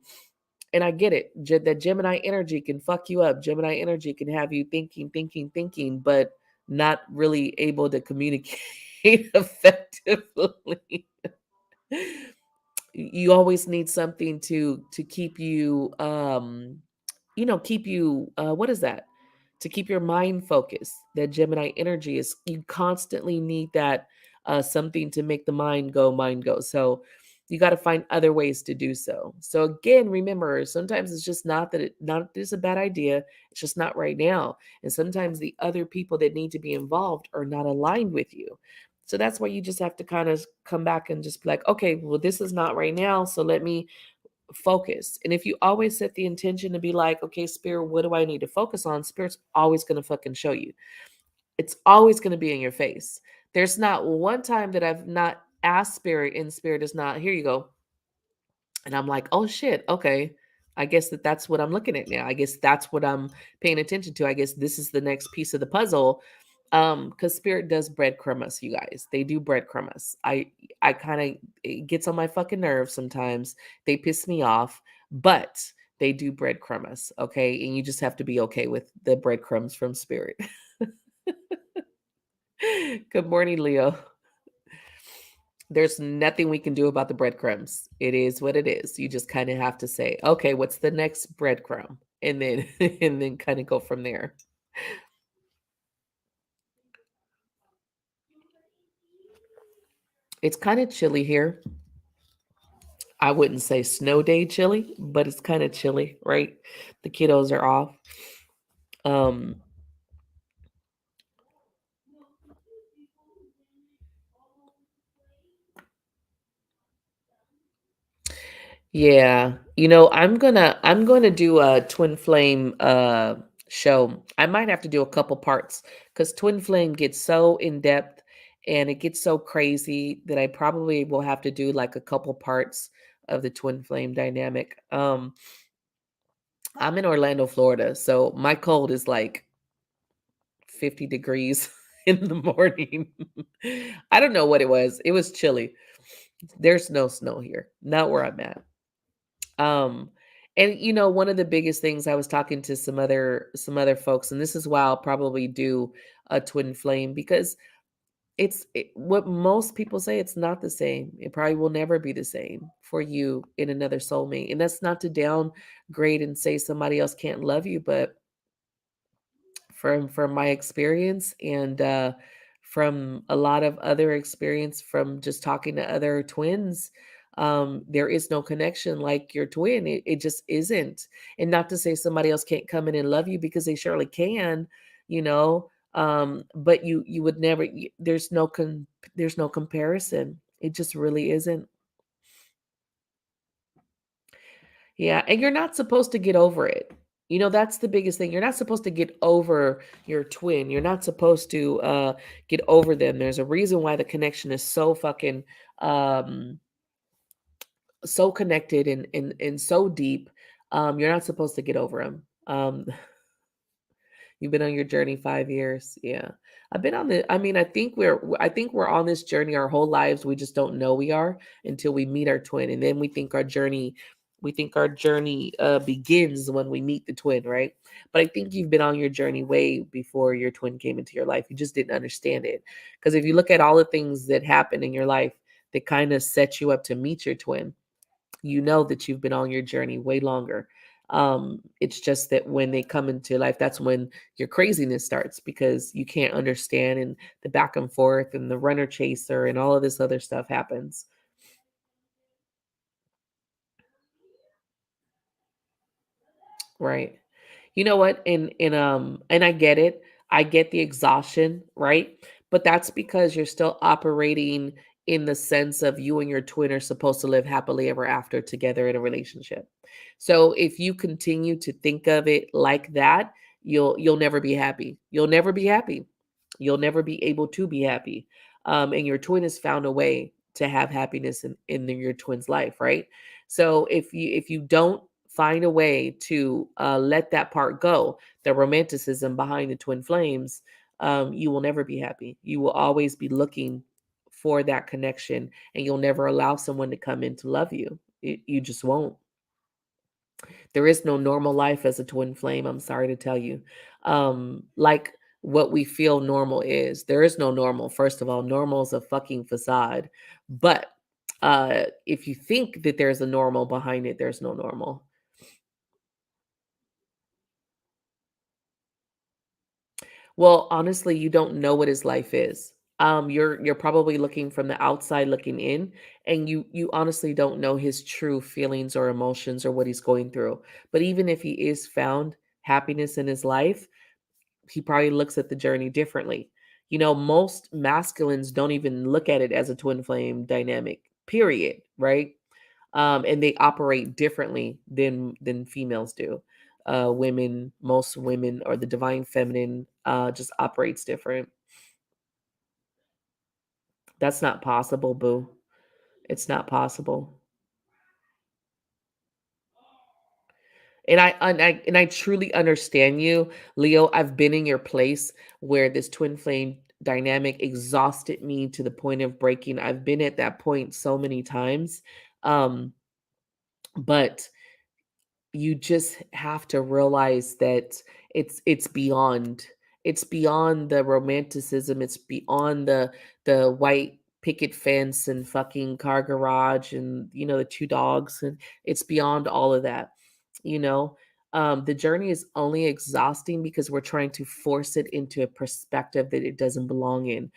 And I get it. That Gemini energy can fuck you up. Gemini energy can have you thinking, but not really able to communicate effectively. You always need something to keep you keep you what is that? To keep your mind focused. That Gemini energy is, you constantly need that something to make the mind go. So you got to find other ways to do so. So again, remember, sometimes it's just not that it's a bad idea. It's just not right now. And sometimes the other people that need to be involved are not aligned with you. So that's why you just have to kind of come back and just be like, okay, well, this is not right now. So let me focus. And if you always set the intention to be like, okay, spirit, what do I need to focus on? Spirit's always going to fucking show you. It's always going to be in your face. There's not one time that I've not asked spirit and spirit is not, here you go. And I'm like, oh shit, okay. I guess that's what I'm looking at now. I guess that's what I'm paying attention to. I guess this is the next piece of the puzzle. Because spirit does breadcrumb us, you guys. They do breadcrumb us. I kind of, it gets on my fucking nerves sometimes. They piss me off, but they do breadcrumb us, okay? And you just have to be okay with the breadcrumbs from spirit. Good morning, Leo. There's nothing we can do about the breadcrumbs. It is what it is. You just kind of have to say, okay, what's the next breadcrumb? And then and then kind of go from there. It's kind of chilly here. I wouldn't say snow day chilly, but it's kind of chilly, right? The kiddos are off. Um Yeah, I'm gonna do a twin flame show. I might have to do a couple parts because twin flame gets so in depth and it gets so crazy that I probably will have to do like a couple parts of the twin flame dynamic. I'm in Orlando, Florida, so my cold is like 50 degrees in the morning. I don't know what it was. It was chilly. There's no snow here, not where I'm at. Um, and one of the biggest things I was talking to some other folks, and this is why I'll probably do a twin flame because what most people say it's not the same. It probably will never be the same for you in another soulmate. And that's not to downgrade and say somebody else can't love you, but from my experience and from a lot of other experience from just talking to other twins, there is no connection like your twin. It just isn't. And not to say somebody else can't come in and love you because they surely can, you know. But you would never. There's no comparison. It just really isn't. Yeah, and you're not supposed to get over it. That's the biggest thing. You're not supposed to get over your twin. You're not supposed to get over them. There's a reason why the connection is so fucking um so connected and so deep. You're not supposed to get over them. You've been on your journey 5 years. Yeah. I've been on the I mean, I think we're on this journey our whole lives. We just don't know we are until we meet our twin. And then we think our journey begins when we meet the twin, right? But I think you've been on your journey way before your twin came into your life. You just didn't understand it. Because if you look at all the things that happen in your life that kind of set you up to meet your twin, you know that you've been on your journey way longer. It's just that when they come into life, that's when your craziness starts because you can't understand and the back and forth and the runner chaser and all of this other stuff happens. Right. You know what? And I get it. I get the exhaustion, right? But that's because you're still operating in the sense of you and your twin are supposed to live happily ever after together in a relationship. So if you continue to think of it like that, you'll never be happy. You'll never be happy. You'll never be able to be happy. And your twin has found a way to have happiness in your twin's life, right? So if you don't find a way to let that part go, the romanticism behind the twin flames, you will never be happy. You will always be looking for that connection, and you'll never allow someone to come in to love you. You just won't. There is no normal life as a twin flame. I'm sorry to tell you. Like what we feel normal is. There is no normal. First of all, normal is a fucking facade. But if you think that there's a normal behind it, there's no normal. Well, honestly, you don't know what his life is. You're probably looking from the outside looking in, and you honestly don't know his true feelings or emotions or what he's going through. But even if he is found happiness in his life, he probably looks at the journey differently. Most masculines don't even look at it as a twin flame dynamic, period, right? And they operate differently than females do. Most women, or the divine feminine, just operates different. That's not possible, boo. It's not possible. And I truly understand you, Leo. I've been in your place where this twin flame dynamic exhausted me to the point of breaking. I've been at that point so many times. Um, but you just have to realize that it's beyond the romanticism. It's beyond the white picket fence and fucking car garage and the two dogs, and it's beyond all of that. you know the journey is only exhausting because we're trying to force it into a perspective that it doesn't belong in.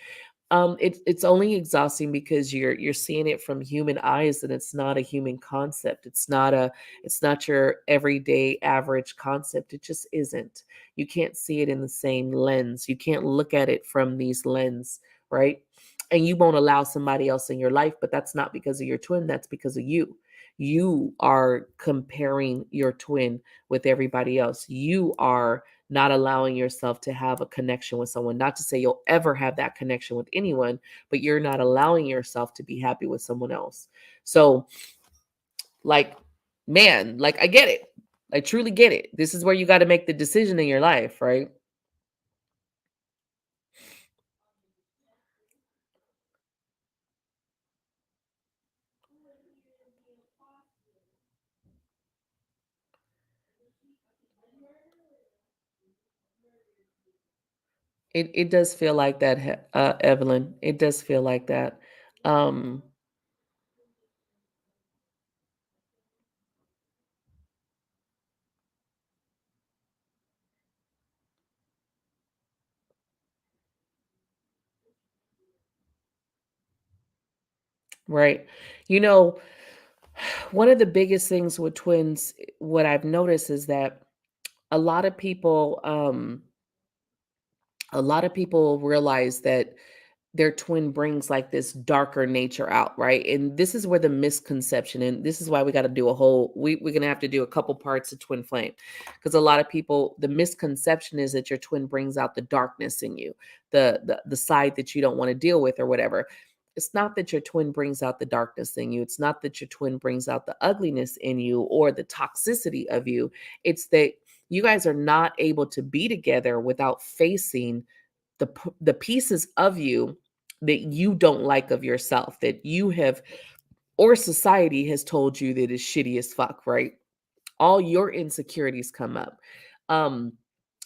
It's only exhausting because you're seeing it from human eyes, and it's not a human concept. It's not your everyday average concept. It just isn't. You can't see it in the same lens. You can't look at it from these lens, right? And you won't allow somebody else in your life, but that's not because of your twin, that's because of you. You are comparing your twin with everybody else. You are not allowing yourself to have a connection with someone. Not to say you'll ever have that connection with anyone, but you're not allowing yourself to be happy with someone else. So, like, man, like, I get it. I truly get it. This is where you got to make the decision in your life, right? It does feel like that, Evelyn. It does feel like that. Um, right. You know, one of the biggest things with twins, what I've noticed is that a lot of people, realize that their twin brings like this darker nature out, right? And this is where the misconception, and this is why we got to do we're gonna have to do a couple parts of twin flame, because a lot of people, the misconception is that your twin brings out the darkness in you, the side that you don't want to deal with or whatever. It's not that your twin brings out the darkness in you. It's not that your twin brings out the ugliness in you or the toxicity of you. It's that you guys are not able to be together without facing the pieces of you that you don't like of yourself, that you have, or society has told you that is shitty as fuck, right? All your insecurities come up. um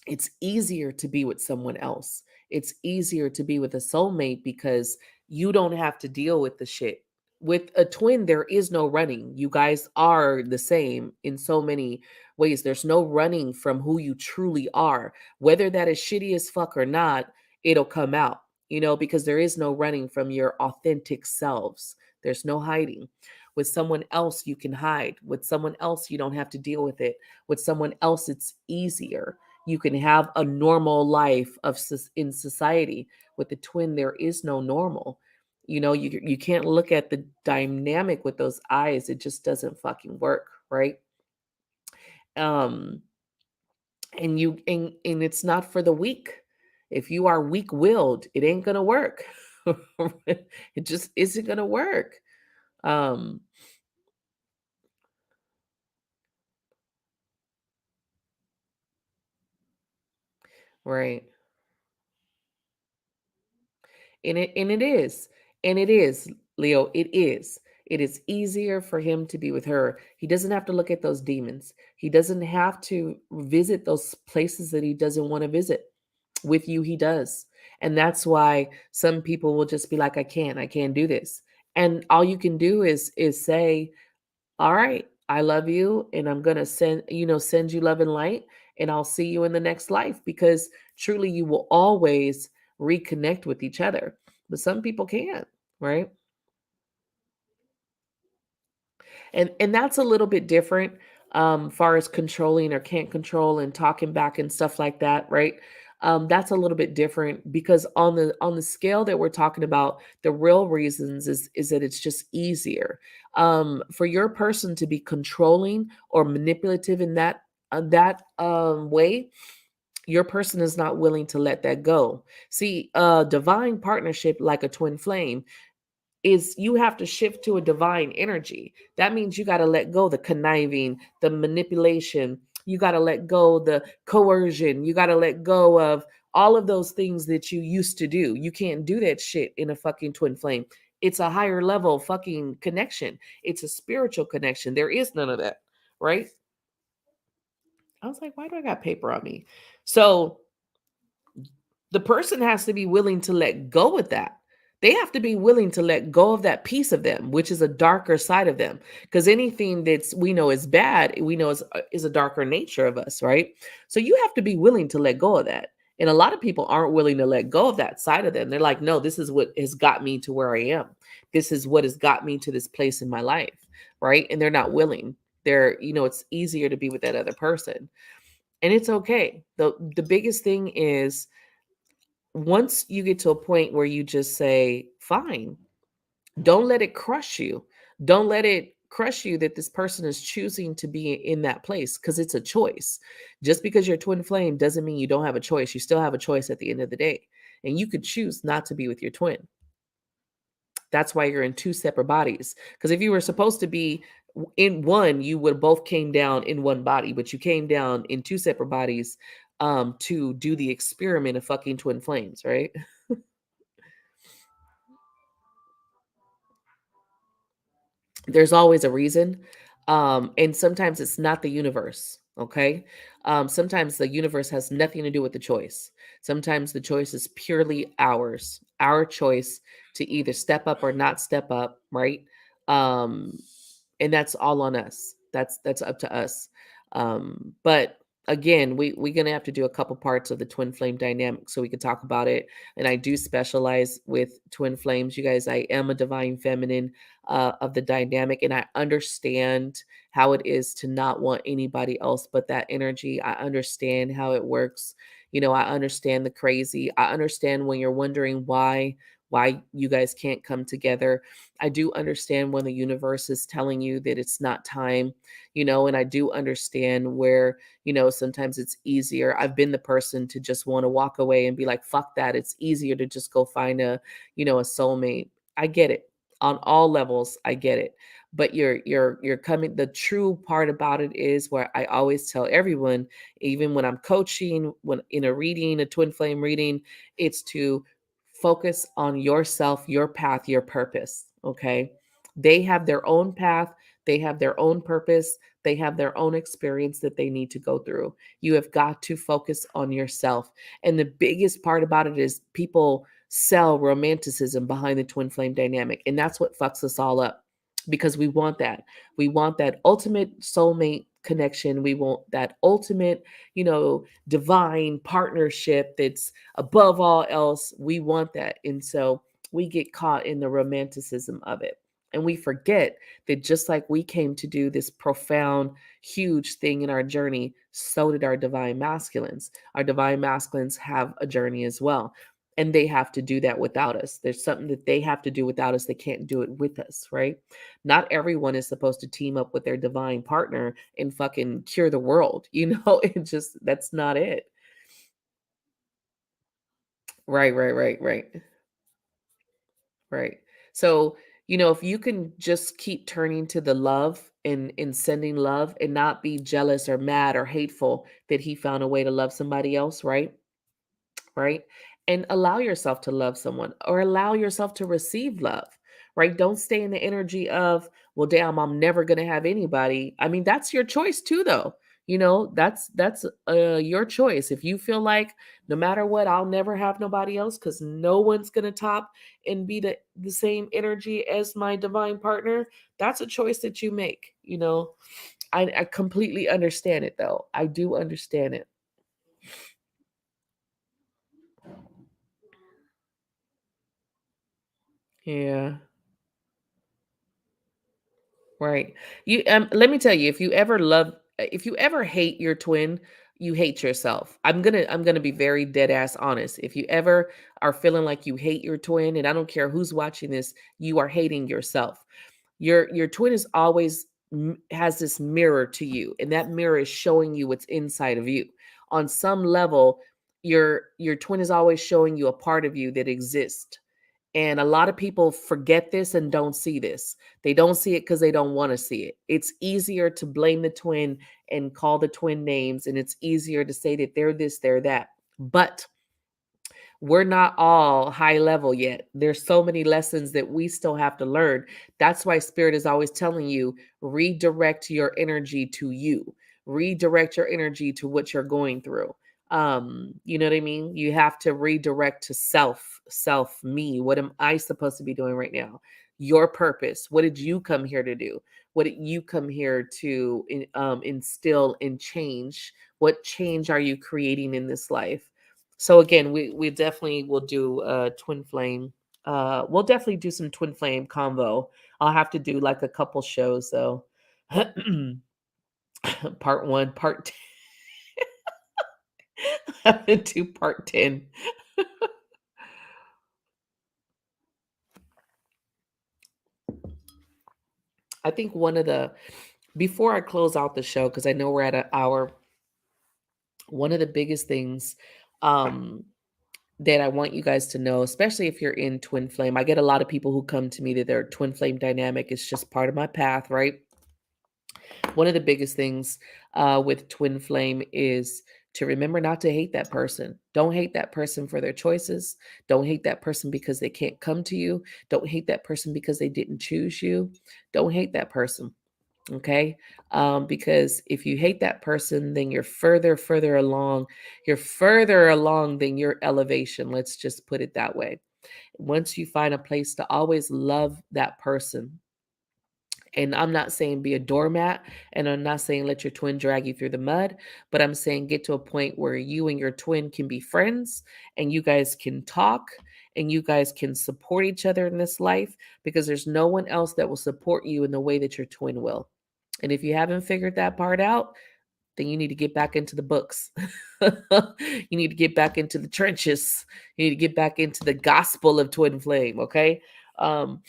it's easier to be with someone else. It's easier to be with a soulmate because you don't have to deal with the shit. With a twin, there is no running. You guys are the same in so many ways. There's no running from who you truly are. Whether that is shitty as fuck or not, it'll come out, because there is no running from your authentic selves. There's no hiding. With someone else, you can hide. With someone else, you don't have to deal with it. With someone else, it's easier. You can have a normal life in society. With the twin, there is no normal. You can't look at the dynamic with those eyes. It just doesn't fucking work, right? um and it's not for the weak. If you are weak-willed, it ain't gonna work. It just isn't gonna work. um right. And it is. And it is, Leo, it is easier for him to be with her. He doesn't have to look at those demons. He doesn't have to visit those places that he doesn't want to visit. With you, he does. And that's why some people will just be like, I can't do this. And all you can do is say, all right, I love you, and I'm gonna send you love and light, and I'll see you in the next life, because truly you will always reconnect with each other. but some people can't, right? And that's a little bit different, far as controlling or can't control and talking back and stuff like that, right? That's a little bit different because on the scale that we're talking about, the real reasons is that it's just easier for your person to be controlling or manipulative in that way. Your person is not willing to let that go. See, a divine partnership like a twin flame is you have to shift to a divine energy. That means you got to let go the conniving, the manipulation. You got to let go the coercion. You got to let go of all of those things that you used to do. You can't do that shit in a fucking twin flame. It's a higher level fucking connection. It's a spiritual connection. There is none of that, right? I was like, why do I got paper on me? So the person has to be willing to let go of that. They have to be willing to let go of that piece of them, which is a darker side of them. Because anything that's we know is bad, we know is a darker nature of us, right? So you have to be willing to let go of that. And a lot of people aren't willing to let go of that side of them. They're like, no, this is what has got me to where I am. This is what has got me to this place in my life, right? And they're not willing. It's easier to be with that other person. And it's okay. The biggest thing is once you get to a point where you just say, fine, don't let it crush you. Don't let it crush you that this person is choosing to be in that place because it's a choice. Just because you're twin flame doesn't mean you don't have a choice. You still have a choice at the end of the day. And you could choose not to be with your twin. That's why you're in two separate bodies. Because if you were supposed to be in one, you would both came down in one body, but you came down in two separate bodies to do the experiment of fucking twin flames, right? There's always a reason. And sometimes it's not the universe. Okay. Sometimes the universe has nothing to do with the choice. Sometimes the choice is purely ours, our choice to either step up or not step up. Right. Um, and that's all on us. That's up to us. But again, we're gonna have to do a couple parts of the twin flame dynamic so we can talk about it. And I do specialize with twin flames. You guys, I am a divine feminine of the dynamic, and I understand how it is to not want anybody else but that energy. I understand how it works. I understand the crazy. I understand when you're wondering why you guys can't come together. I do understand when the universe is telling you that it's not time, and I do understand where, sometimes it's easier. I've been the person to just want to walk away and be like, fuck that. It's easier to just go find a soulmate. I get it. On all levels, I get it. But you're coming, the true part about it is where I always tell everyone, even when I'm coaching, when in a reading, a twin flame reading, it's to focus on yourself, your path, your purpose. Okay. They have their own path, they have their own purpose, they have their own experience that they need to go through. You have got to focus on yourself. And the biggest part about it is people sell romanticism behind the twin flame dynamic. And that's what fucks us all up because we want that. We want that ultimate soulmate connection. We want that ultimate, divine partnership that's above all else. We want that. And so we get caught in the romanticism of it. And we forget that just like we came to do this profound, huge thing in our journey, so did our divine masculines. Our divine masculines have a journey as well. And they have to do that without us. There's something that they have to do without us. They can't do it with us, right? Not everyone is supposed to team up with their divine partner and fucking cure the world. It just, that's not it. Right, right, right, right. Right. So, if you can just keep turning to the love and sending love and not be jealous or mad or hateful that he found a way to love somebody else, right? Right? And allow yourself to love someone or allow yourself to receive love, right? Don't stay in the energy of, well, damn, I'm never going to have anybody. I mean, that's your choice too, though. That's your choice. If you feel like no matter what, I'll never have nobody else because no one's going to top and be the same energy as my divine partner, that's a choice that you make. I completely understand it, though. I do understand it. Yeah. Right. You let me tell you, if you ever hate your twin, you hate yourself. I'm going to be very dead ass honest. If you ever are feeling like you hate your twin, and I don't care who's watching this, you are hating yourself. Your twin is always has this mirror to you, and that mirror is showing you what's inside of you. On some level, your twin is always showing you a part of you that exists, and a lot of people forget this and don't see this. They don't see it because they don't want to see it. It's easier to blame the twin and call the twin names, and it's easier to say that they're this, they're that. But we're not all high level yet. There's so many lessons that we still have to learn. That's why Spirit is always telling you, redirect your energy to you. Redirect your energy to what you're going through. You know what I mean? You have to redirect to self, me. What am I supposed to be doing right now? Your purpose. What did you come here to do? What did you come here to instill and change? What change are you creating in this life? So again, we definitely will do twin flame. We'll definitely do some twin flame convo. I'll have to do like a couple shows though. Part one, part 10. I have to do part 10. I think one of the before I close out the show, because I know we're at an hour, one of the biggest things um that I want you guys to know, especially if you're in twin flame. I get a lot of people who come to me that they're twin flame dynamic. It's just part of my path, right? One of the biggest things with twin flame is to remember not to hate that person. Don't hate that person for their choices. Don't hate that person because they can't come to you. Don't hate that person because they didn't choose you. Don't hate that person. Okay. Because if you hate that person, then you're further along. You're further along than your elevation. Let's just put it that way. Once you find a place to always love that person, and I'm not saying be a doormat, and I'm not saying let your twin drag you through the mud, but I'm saying get to a point where you and your twin can be friends, and you guys can talk, and you guys can support each other in this life, because there's no one else that will support you in the way that your twin will. And if you haven't figured that part out, then you need to get back into the books. You need to get back into the trenches. You need to get back into the gospel of twin flame, okay? Um,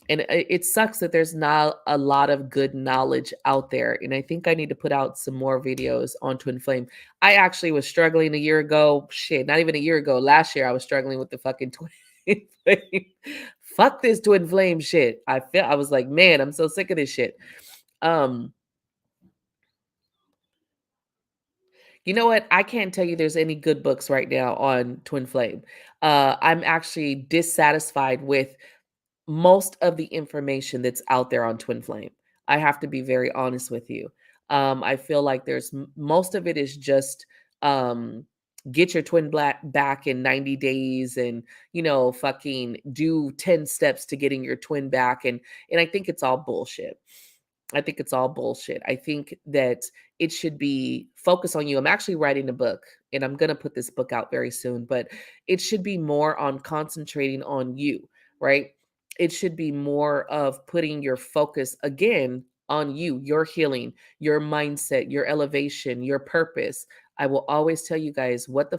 and it sucks that there's not a lot of good knowledge out there, and I think I need to put out some more videos on twin flame. I actually was struggling a year ago, shit, not even a year ago, last year I was struggling with the fucking twin flame. Fuck this twin flame shit. I was like, man, I'm so sick of this shit. um you know what, I can't tell you there's any good books right now on twin flame. I'm actually dissatisfied with most of the information that's out there on twin flame. I have to be very honest with you. I feel like most of it is just um get your twin black back in 90 days, and fucking do 10 steps to getting your twin back, and I think it's all bullshit. I think it's all bullshit. I think that it should be focus on you. I'm actually writing a book, and I'm going to put this book out very soon, but it should be more on concentrating on you, right? It should be more of putting your focus again on you, your healing, your mindset, your elevation, your purpose. I will always tell you guys, what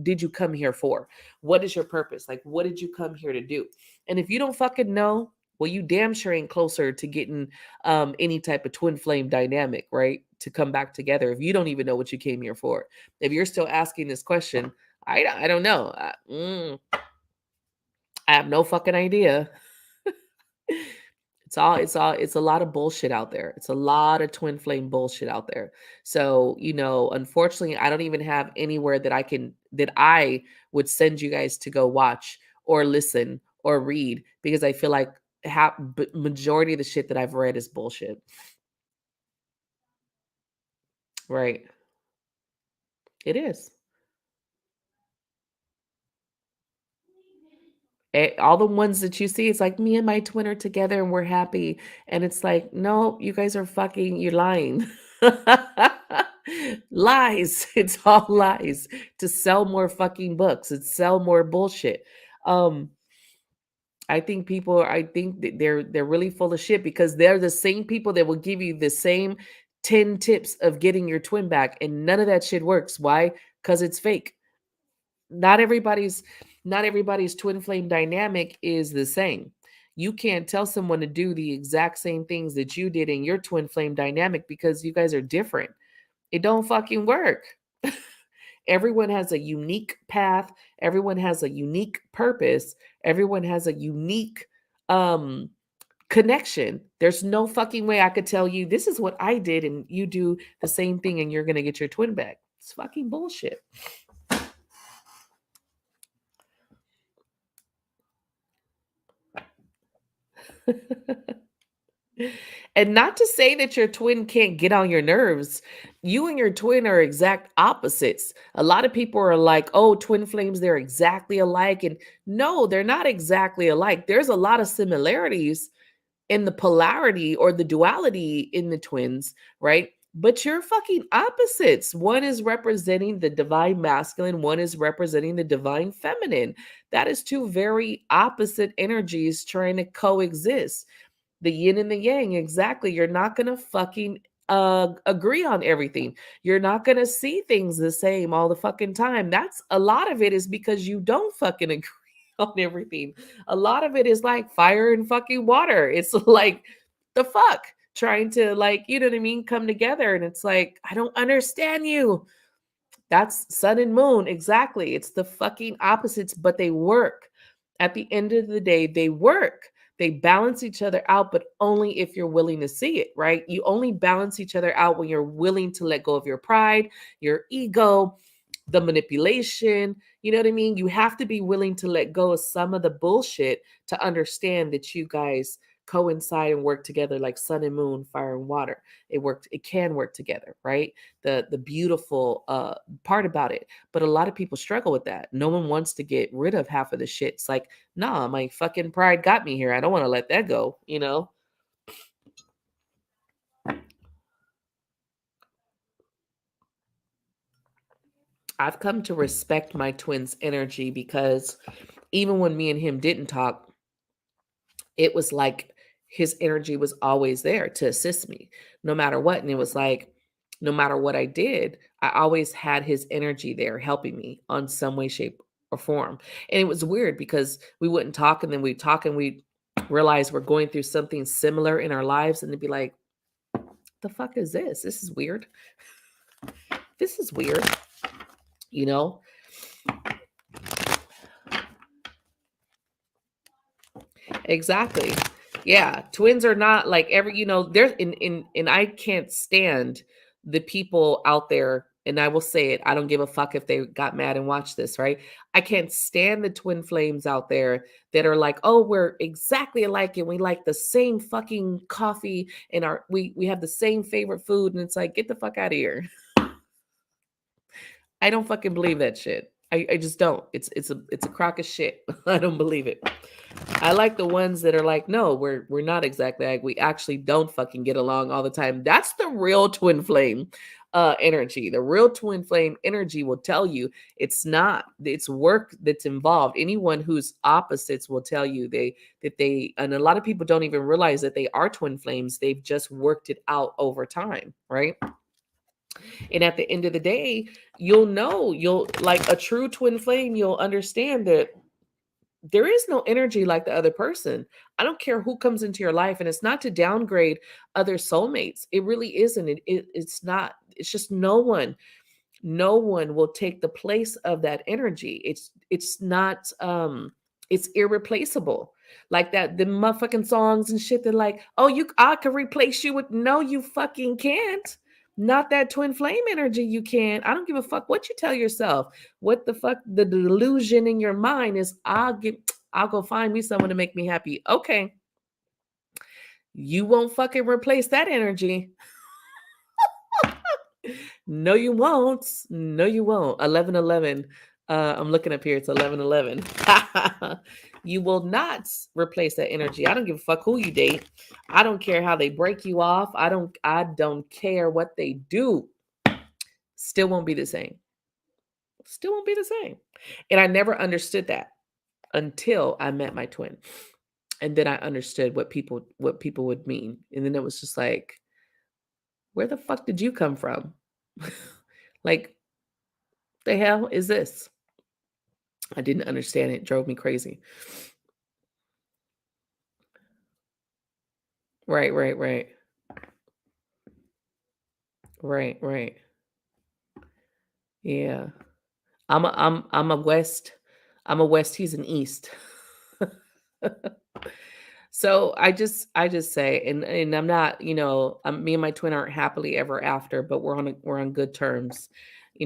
did you come here for? What is your purpose? Like, what did you come here to do? And if you don't fucking know, well, you damn sure ain't closer to getting any type of twin flame dynamic, right? To come back together if you don't even know what you came here for. If you're still asking this question, I don't know. I have no fucking idea. It's a lot of bullshit out there. It's a lot of twin flame bullshit out there. So, unfortunately, I don't even have anywhere that I would send you guys to go watch or listen or read, because I feel like majority of the shit that I've read is bullshit. Right. It is. All the ones that you see, it's like me and my twin are together and we're happy. And it's like, no, you guys are fucking, you're lying. Lies. It's all lies to sell more fucking books. It's sell more bullshit. Um, I think that they're really full of shit because they're the same people that will give you the same 10 tips of getting your twin back and none of that shit works. Why? Cuz it's fake. Not everybody's not everybody's twin flame dynamic is the same. You can't tell someone to do the exact same things that you did in your twin flame dynamic because you guys are different. It don't fucking work. Everyone has a unique path, everyone has a unique purpose, everyone has a unique um connection. There's no fucking way I could tell you this is what I did and you do the same thing and you're going to get your twin back. It's fucking bullshit. And not to say that your twin can't get on your nerves. You and your twin are exact opposites. A lot of people are like, oh, twin flames, they're exactly alike. And no, they're not exactly alike. There's a lot of similarities in the polarity or the duality in the twins, right? But you're fucking opposites. One is representing the divine masculine, one is representing the divine feminine. That is two very opposite energies trying to coexist. The yin and the yang, exactly. You're not gonna fucking agree on everything. You're not gonna see things the same all the fucking time. That's a lot of it is because you don't fucking agree on everything. A lot of it is like fire and fucking water. It's like the fuck trying to like, you know what I mean, come together. And it's like, I don't understand you. That's sun and moon. Exactly. It's the fucking opposites, but they work. At the end of the day, they work. They balance each other out, but only if you're willing to see it, right? You only balance each other out when you're willing to let go of your pride, your ego, the manipulation. You know what I mean? You have to be willing to let go of some of the bullshit to understand that you guys coincide and work together like sun and moon, fire and water. It can work together, right? The beautiful part about it. But a lot of people struggle with that. No one wants to get rid of half of the shit. It's like, nah, my fucking pride got me here. I don't want to let that go, you know? I've come to respect my twin's energy because even when me and him didn't talk, it was like his energy was always there to assist me no matter what. And it was like, no matter what I did, I always had his energy there helping me on some way, shape, or form. And it was weird because we wouldn't talk and then we'd talk and we'd realize we're going through something similar in our lives. And it'd be like, the fuck is this? This is weird. This is weird. You know? Exactly. Yeah, twins are not like every, there's in I can't stand the people out there, and I will say it, I don't give a fuck if they got mad and watched this, right? I can't stand the twin flames out there that are like, "Oh, we're exactly alike and we like the same fucking coffee and we have the same favorite food." And it's like, "Get the fuck out of here." I don't fucking believe that shit. I just don't. It's a crock of shit. I don't believe it. I like the ones that are like, no, we're not exactly like we actually don't fucking get along all the time. That's the real twin flame energy. The real twin flame energy will tell you it's work that's involved. Anyone who's opposites will tell you they and a lot of people don't even realize that they are twin flames. They've just worked it out over time, right? And at the end of the day, you'll like a true twin flame, you'll understand that there is no energy like the other person. I don't care who comes into your life, and it's not to downgrade other soulmates. It really isn't. It's not. It's just no one will take the place of that energy. It's not it's irreplaceable. Like that the motherfucking songs and shit, they're like, oh, I could replace you with, no, you fucking can't. Not that twin flame energy, you can. I don't give a fuck what you tell yourself. What the fuck the delusion in your mind is, I'll go find me someone to make me happy. Okay. You won't fucking replace that energy. No, you won't. No, you won't. 11:11. I'm looking up here. It's 11:11. You will not replace that energy. I don't give a fuck who you date. I don't care how they break you off. I don't care what they do. Still won't be the same. Still won't be the same. And I never understood that until I met my twin. And then I understood what people would mean. And then it was just like, where the fuck did you come from? Like, the hell is this? I didn't understand it. It drove me crazy. Right, right, right. Right, right. Yeah. I'm a west. I'm a west, he's an east. So I just say, and I'm not, me and my twin aren't happily ever after, but we're on good terms.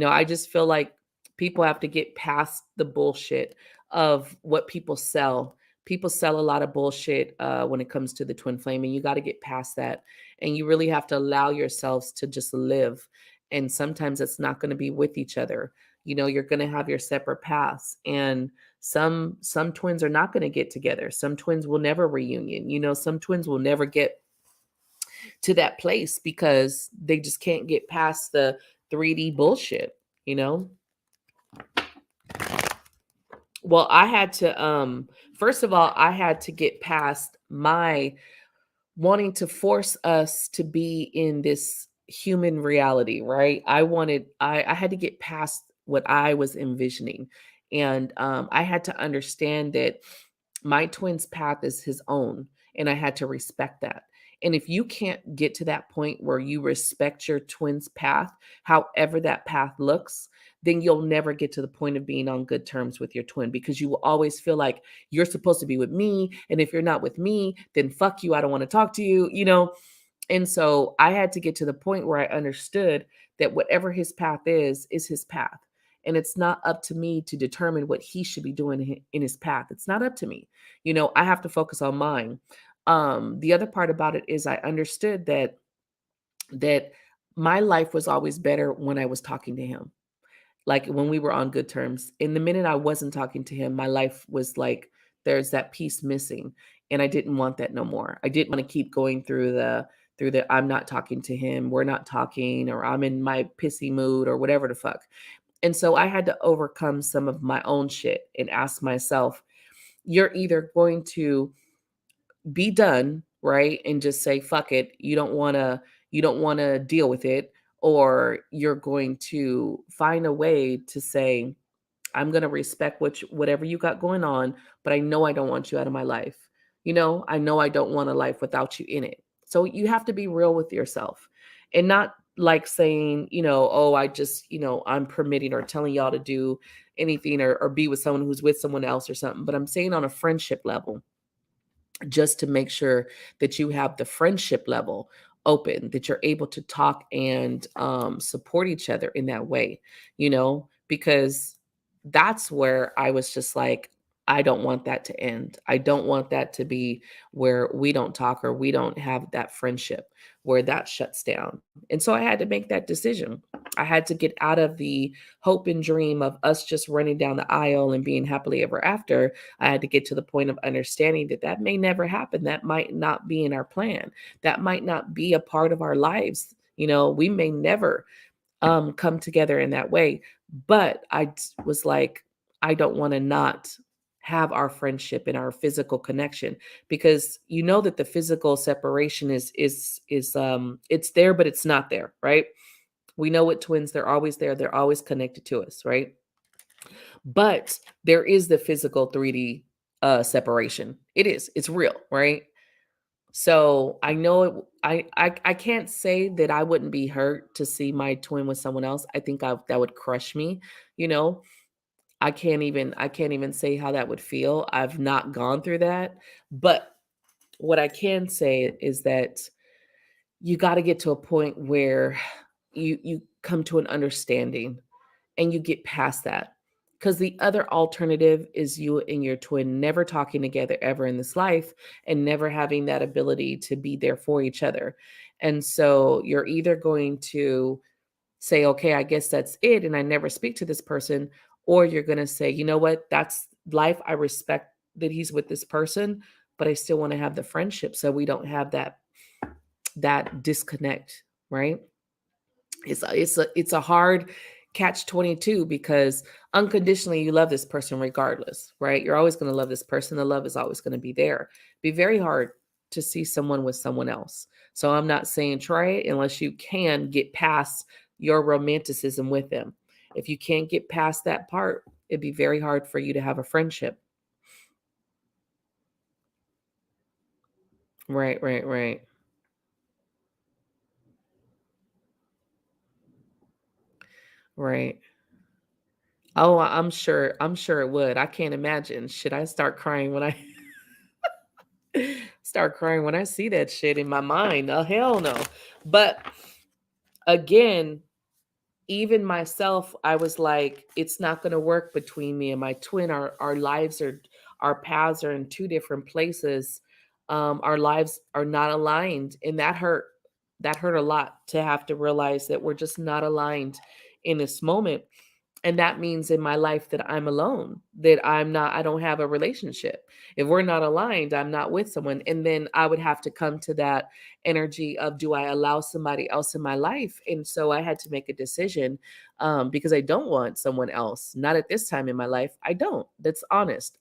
I just feel like people have to get past the bullshit of what people sell. People sell a lot of bullshit when it comes to the twin flame, and you got to get past that. And you really have to allow yourselves to just live. And sometimes it's not going to be with each other. You're going to have your separate paths, and some twins are not going to get together. Some twins will never reunion. Some twins will never get to that place because they just can't get past the 3D bullshit, you know? Well, I had to first of all, I had to get past my wanting to force us to be in this human reality, right? I had to get past what I was envisioning. And I had to understand that my twin's path is his own, and I had to respect that. And if you can't get to that point where you respect your twin's path, however that path looks, then you'll never get to the point of being on good terms with your twin, because you will always feel like you're supposed to be with me. And if you're not with me, then fuck you. I don't want to talk to you. And so I had to get to the point where I understood that whatever his path is his path. And it's not up to me to determine what he should be doing in his path. It's not up to me. I have to focus on mine. The other part about it is I understood that my life was always better when I was talking to him, like when we were on good terms. In the minute I wasn't talking to him, my life was like, there's that piece missing. And I didn't want that no more. I didn't want to keep going through the I'm not talking to him, we're not talking, or I'm in my pissy mood or whatever the fuck. And so I had to overcome some of my own shit and ask myself, you're either going to be done, right? And just say, fuck it. You don't want to deal with it, or you're going to find a way to say, I'm going to respect whatever you got going on, but I know I don't want you out of my life. I know I don't want a life without you in it. So you have to be real with yourself, and not like saying, oh, I'm permitting or telling y'all to do anything, or be with someone who's with someone else or something. But I'm saying on a friendship level, just to make sure that you have the friendship level open, that you're able to talk and support each other in that way, because that's where I was just like, I don't want that to end. I don't want that to be where we don't talk, or we don't have that friendship, where that shuts down. And so I had to make that decision. I had to get out of the hope and dream of us just running down the aisle and being happily ever after. I had to get to the point of understanding that that may never happen. That might not be in our plan. That might not be a part of our lives. We may never come together in that way. But was like, I don't want to not have our friendship and our physical connection, because that the physical separation is it's there, but it's not there, right? We know with twins, they're always there. They're always connected to us, right? But there is the physical 3D separation. It's real, right? So I know I can't say that I wouldn't be hurt to see my twin with someone else. I think that would crush me, you know. I can't even say how that would feel. I've not gone through that. But what I can say is that you got to get to a point where you come to an understanding, and you get past that. Because the other alternative is you and your twin never talking together ever in this life, and never having that ability to be there for each other. And so you're either going to say, okay, I guess that's it, and I never speak to this person, or you're going to say, you know what, that's life. I respect that he's with this person, but I still want to have the friendship, so we don't have that disconnect, right? It's a hard catch 22 because unconditionally you love this person regardless, right? You're always going to love this person. The love is always going to be there. Be very hard to see someone with someone else. So I'm not saying try it unless you can get past your romanticism with them. If you can't get past that part, it'd be very hard for you to have a friendship. Right, right, right. Right. Oh, I'm sure. I'm sure it would. I can't imagine. Should I start crying when I start crying when I see that shit in my mind? Oh, hell no. But again, even myself, I was like, it's not going to work between me and my twin. Our lives are, our paths are in two different places. Our lives are not aligned, and that hurt. That hurt a lot to have to realize that we're just not aligned in this moment. And that means in my life that I'm alone, that I don't have a relationship. If we're not aligned, I'm not with someone. And then I would have to come to that energy of, do I allow somebody else in my life? And so I had to make a decision, because I don't want someone else. Not at this time in my life. I don't. That's honest.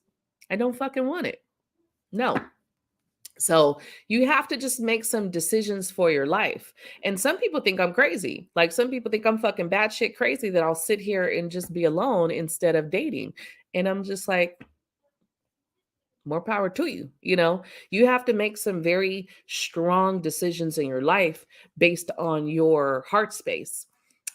I don't fucking want it. No. So you have to just make some decisions for your life. And some people think I'm crazy. Like, some people think I'm fucking batshit crazy that I'll sit here and just be alone instead of dating. And I'm just like, more power to you. You have to make some very strong decisions in your life based on your heart space,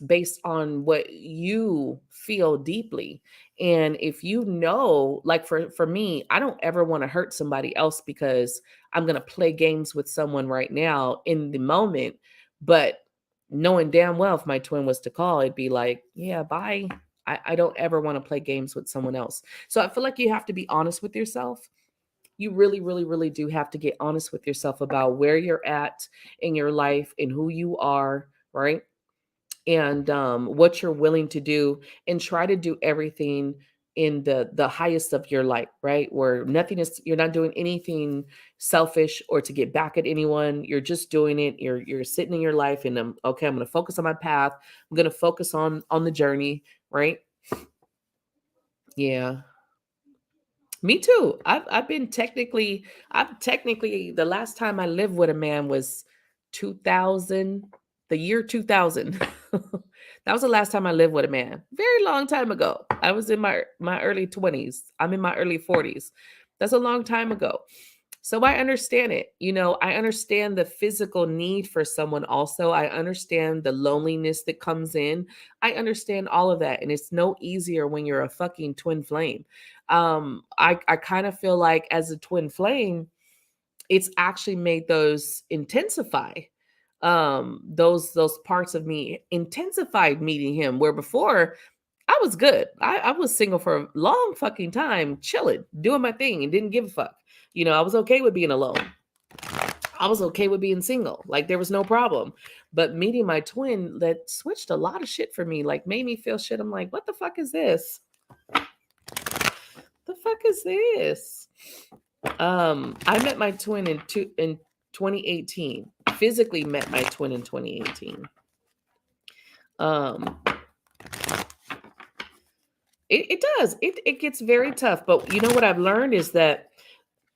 based on what you feel deeply. And if you know, like, for me, I don't ever want to hurt somebody else because I'm going to play games with someone right now in the moment. But knowing damn well, if my twin was to call, it'd be like, yeah, bye. I don't ever want to play games with someone else. So I feel like you have to be honest with yourself. You really, really, really do have to get honest with yourself about where you're at in your life and who you are, right? And what you're willing to do, and try to do everything in the highest of your light, right? Where nothing is, you're not doing anything selfish or to get back at anyone. You're just doing it. You're sitting in your life, and okay, I'm going to focus on my path. I'm going to focus on the journey, right? Yeah. Me too. I've technically the last time I lived with a man was 2000, the year 2000. That was the last time I lived with a man. Very long time ago. I was in my early 20s. I'm in my early 40s. That's a long time ago. So I understand it. I understand the physical need for someone also. I understand the loneliness that comes in. I understand all of that. And it's no easier when you're a fucking twin flame. I kind of feel like, as a twin flame, it's actually made those intensify. Those parts of me intensified meeting him, where before I was good. I was single for a long fucking time, chilling, doing my thing, and didn't give a fuck. I was okay with being alone. I was okay with being single. Like, there was no problem. But meeting my twin, that switched a lot of shit for me, like made me feel shit. I'm like, what the fuck is this? The fuck is this? I met my twin in 2018. Physically met my twin in 2018. Um, it does. It gets very tough. But you know what I've learned is that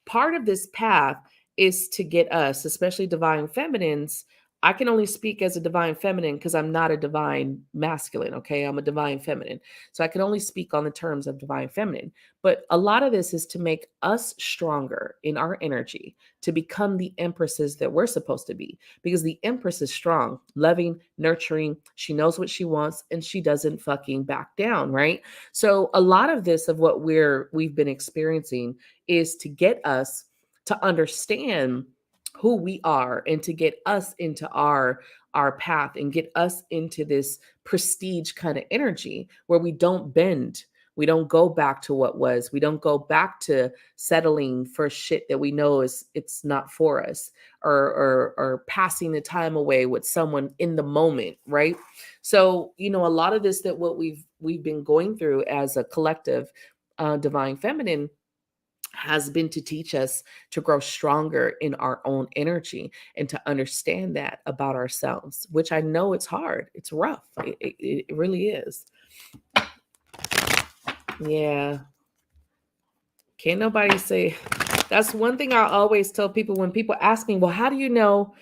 part of this path is to get us, especially divine feminines. I can only speak as a divine feminine because I'm not a divine masculine. Okay. I'm a divine feminine. So I can only speak on the terms of divine feminine. But a lot of this is to make us stronger in our energy, to become the empresses that we're supposed to be, because the empress is strong, loving, nurturing. She knows what she wants, and she doesn't fucking back down. Right. So a lot of this of what we've been experiencing is to get us to understand who we are, and to get us into our path, and get us into this prestige kind of energy where we don't bend. We don't go back to what was. We don't go back to settling for shit that we know is it's not for us, or passing the time away with someone in the moment, right? So, a lot of this, that what we've been going through as a collective, divine feminine, has been to teach us to grow stronger in our own energy and to understand that about ourselves, which I know it's hard. It's rough. It really is. Yeah. Can't nobody say. That's one thing I always tell people when people ask me, well, how do you know?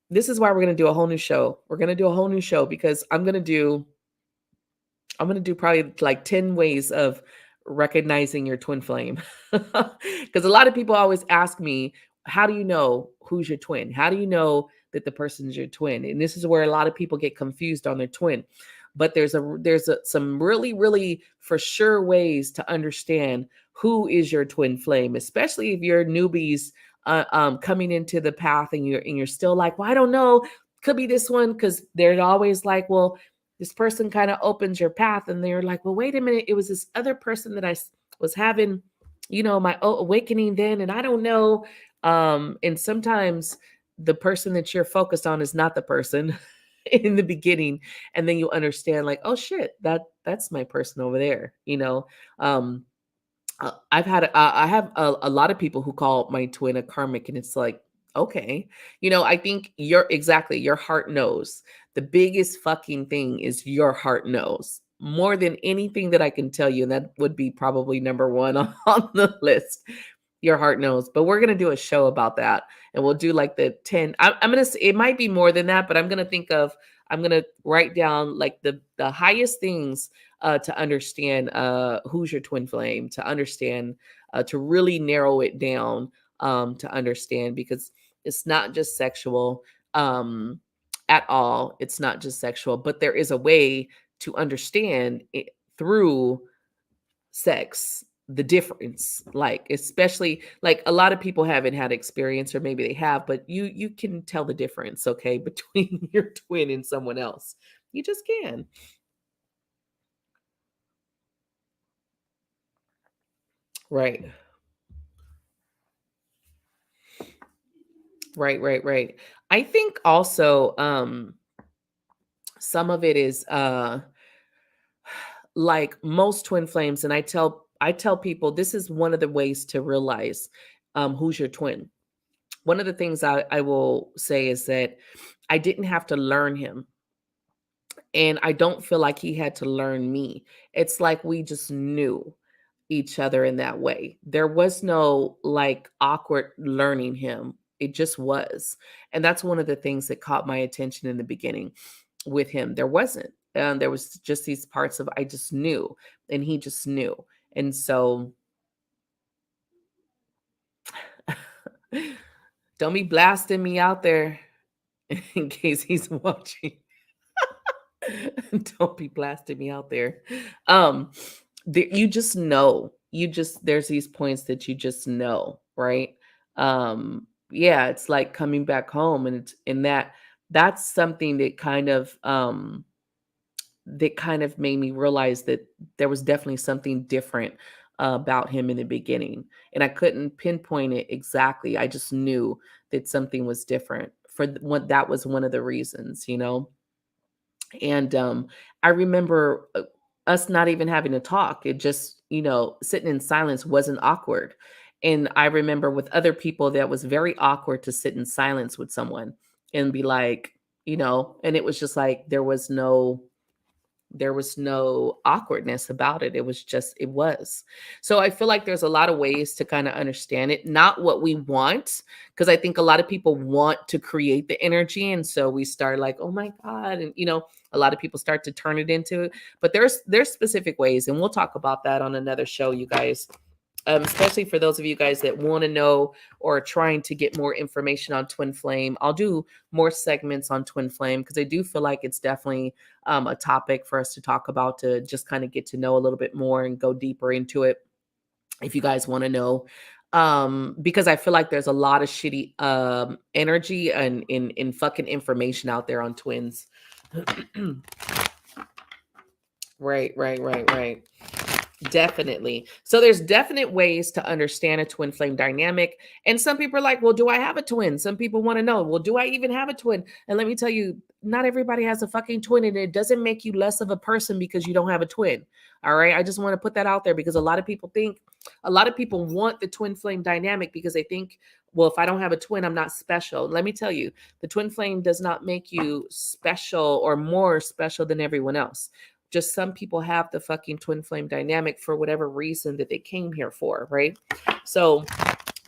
This is why we're going to do a whole new show. We're going to do a whole new show because I'm going to do probably like 10 ways of recognizing your twin flame. Because a lot of people always ask me, how do you know who's your twin? How do you know that the person's your twin? And this is where a lot of people get confused on their twin. But some really, really for sure ways to understand who is your twin flame, especially if you're newbies coming into the path and you're still like, well, I don't know, could be this one, because they're always like, well, this person kind of opens your path and they're like, well, wait a minute, it was this other person that was having, my awakening then, and I don't know. And sometimes the person that you're focused on is not the person in the beginning, and then you understand like, oh shit, that's my person over there. um I have a lot of people who call my twin a karmic, and it's like, okay, I think your heart knows. The biggest fucking thing is your heart knows more than anything that I can tell you, and that would be probably number one on the list. Your heart knows, but we're gonna do a show about that, and we'll do like the 10. I'm gonna say it might be more than that, but I'm gonna write down like the highest things to understand who's your twin flame, to understand, to really narrow it down, to understand, because it's not just sexual at all. It's not just sexual, but there is a way to understand it through sex, the difference, like especially like a lot of people haven't had experience, or maybe they have, but you can tell the difference, okay, between your twin and someone else. You just can. Right. Right. I think also some of it is like most twin flames, and I tell people this is one of the ways to realize who's your twin. One of the things I will say is that I didn't have to learn him, and I don't feel like he had to learn me. It's like we just knew each other in that way. There was no like awkward learning him. It just was. And that's one of the things that caught my attention in the beginning with him. There wasn't. There was just these parts of I just knew, and he just knew. And so don't be blasting me out there in case he's watching. Don't be blasting me out there. Um, you just know. There's these points that you just know, right? Yeah, it's like coming back home, and it's in that's something that kind of made me realize that there was definitely something different about him in the beginning, and I couldn't pinpoint it exactly. I just knew that something was different. What that was one of the reasons. And I remember us not even having to talk. It just, sitting in silence wasn't awkward. And I remember with other people that was very awkward to sit in silence with someone and be like, and it was just like there was no awkwardness about it. It was just, it was. So I feel like there's a lot of ways to kind of understand it, not what we want, because I think a lot of people want to create the energy. And so we start like, oh my God. And, a lot of people start to turn it into it. But there's specific ways. And we'll talk about that on another show, you guys. Especially for those of you guys that want to know or are trying to get more information on twin flame. I'll do more segments on twin flame because I do feel like it's definitely a topic for us to talk about, to just kind of get to know a little bit more and go deeper into it if you guys want to know. Because I feel like there's a lot of shitty energy and in fucking information out there on twins. Right. Definitely. So there's definite ways to understand a twin flame dynamic. And some people are like, well, do I have a twin? Some people want to know, well, do I even have a twin? And let me tell you, not everybody has a fucking twin, and it doesn't make you less of a person because you don't have a twin. All right. I just want to put that out there because a lot of people want the twin flame dynamic because they think, well, if I don't have a twin, I'm not special. Let me tell you, the twin flame does not make you special or more special than everyone else. Just some people have the fucking twin flame dynamic for whatever reason that they came here for, right? So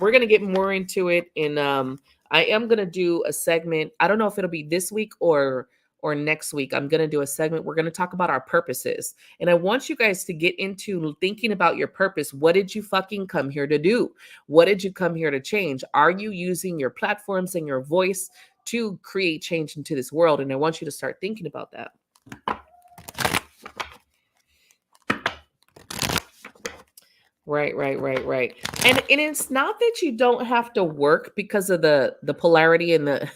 we're gonna get more into it, and I am gonna do a segment. I don't know if it'll be this week or next week. I'm gonna do a segment. We're gonna talk about our purposes, and I want you guys to get into thinking about your purpose. What did you fucking come here to do? What did you come here to change? Are you using your platforms and your voice to create change into this world? And I want you to start thinking about that. Right, right, right, right. And it's not that you don't have to work because of the polarity and the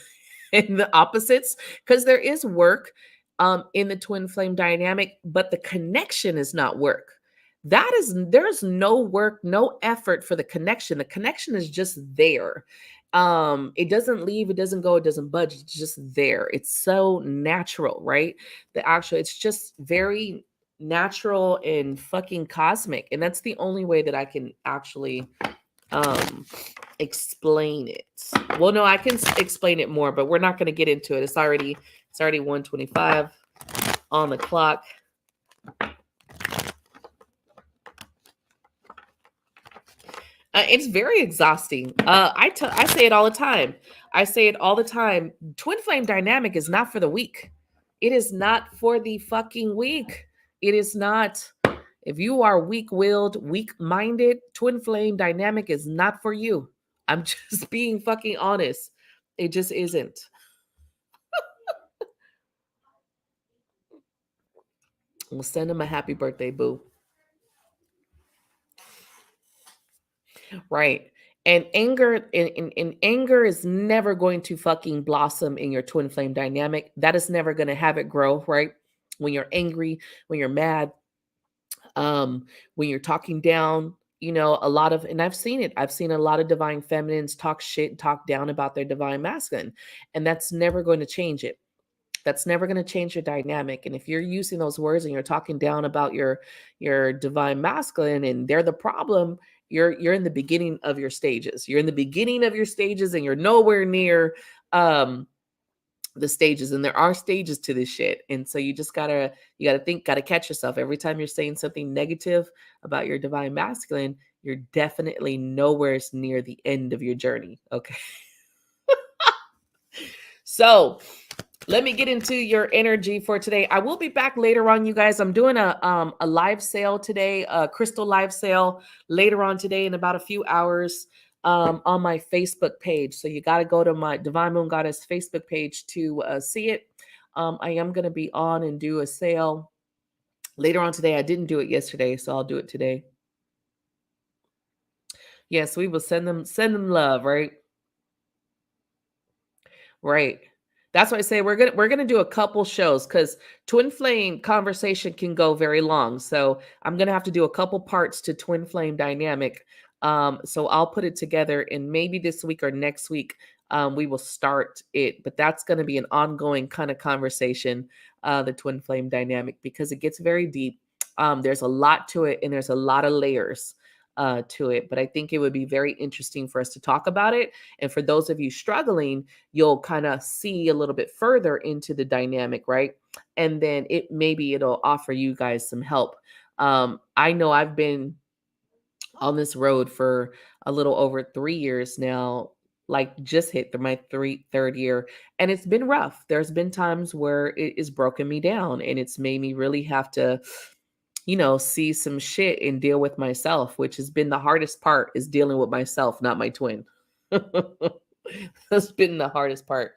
and the opposites, because there is work in the twin flame dynamic, but the connection is not work. There's no work, no effort for the connection. The connection is just there. It doesn't leave, it doesn't go, it doesn't budge, it's just there. It's so natural, right? It's just very natural and fucking cosmic, and that's the only way that I can actually um explain it. Well, no, I can explain it more, but we're not going to get into it. It's already 1:25 on the clock. It's very exhausting. I say it all the time. I say it all the time. Twin flame dynamic is not for the weak. It is not for the fucking weak. It is not. If you are weak-willed, weak-minded, twin flame dynamic is not for you. I'm just being fucking honest. It just isn't. We'll send him a happy birthday, boo. Right. And anger is never going to fucking blossom in your twin flame dynamic. That is never going to have it grow, right? When you're angry, when you're mad, when you're talking down, a lot of, and I've seen a lot of divine feminines talk shit, talk down about their divine masculine, and that's never going to change it. That's never going to change your dynamic. And if you're using those words and you're talking down about your divine masculine and they're the problem, you're in the beginning of your stages. You're in the beginning of your stages and you're nowhere near the stages, and there are stages to this shit. And so you gotta catch yourself every time you're saying something negative about your divine masculine. You're definitely nowhere near the end of your journey. Okay. So let me get into your energy for today. I will be back later on, you guys. I'm doing a live sale today, a crystal live sale later on today in about a few hours on my Facebook page. So you got to go to my Divine Moon Goddess Facebook page to see it. I am going to be on and do a sale later on today. I didn't do it yesterday, so I'll do it today. Yes, we will send them love, right? Right. That's why I say we're gonna do a couple shows because twin flame conversation can go very long. So I'm gonna have to do a couple parts to twin flame dynamic. So I'll put it together, and maybe this week or next week we will start it. But that's gonna be an ongoing kind of conversation, the twin flame dynamic, because it gets very deep. There's a lot to it, and there's a lot of layers to it. But I think it would be very interesting for us to talk about it. And for those of you struggling, you'll kind of see a little bit further into the dynamic, right? And then it'll offer you guys some help. I know I've been on this road for a little over 3 years now, like just hit my third year, and it's been rough. There's been times where it has broken me down, and it's made me really have to see some shit and deal with myself, which has been the hardest part, is dealing with myself, not my twin. That's been the hardest part.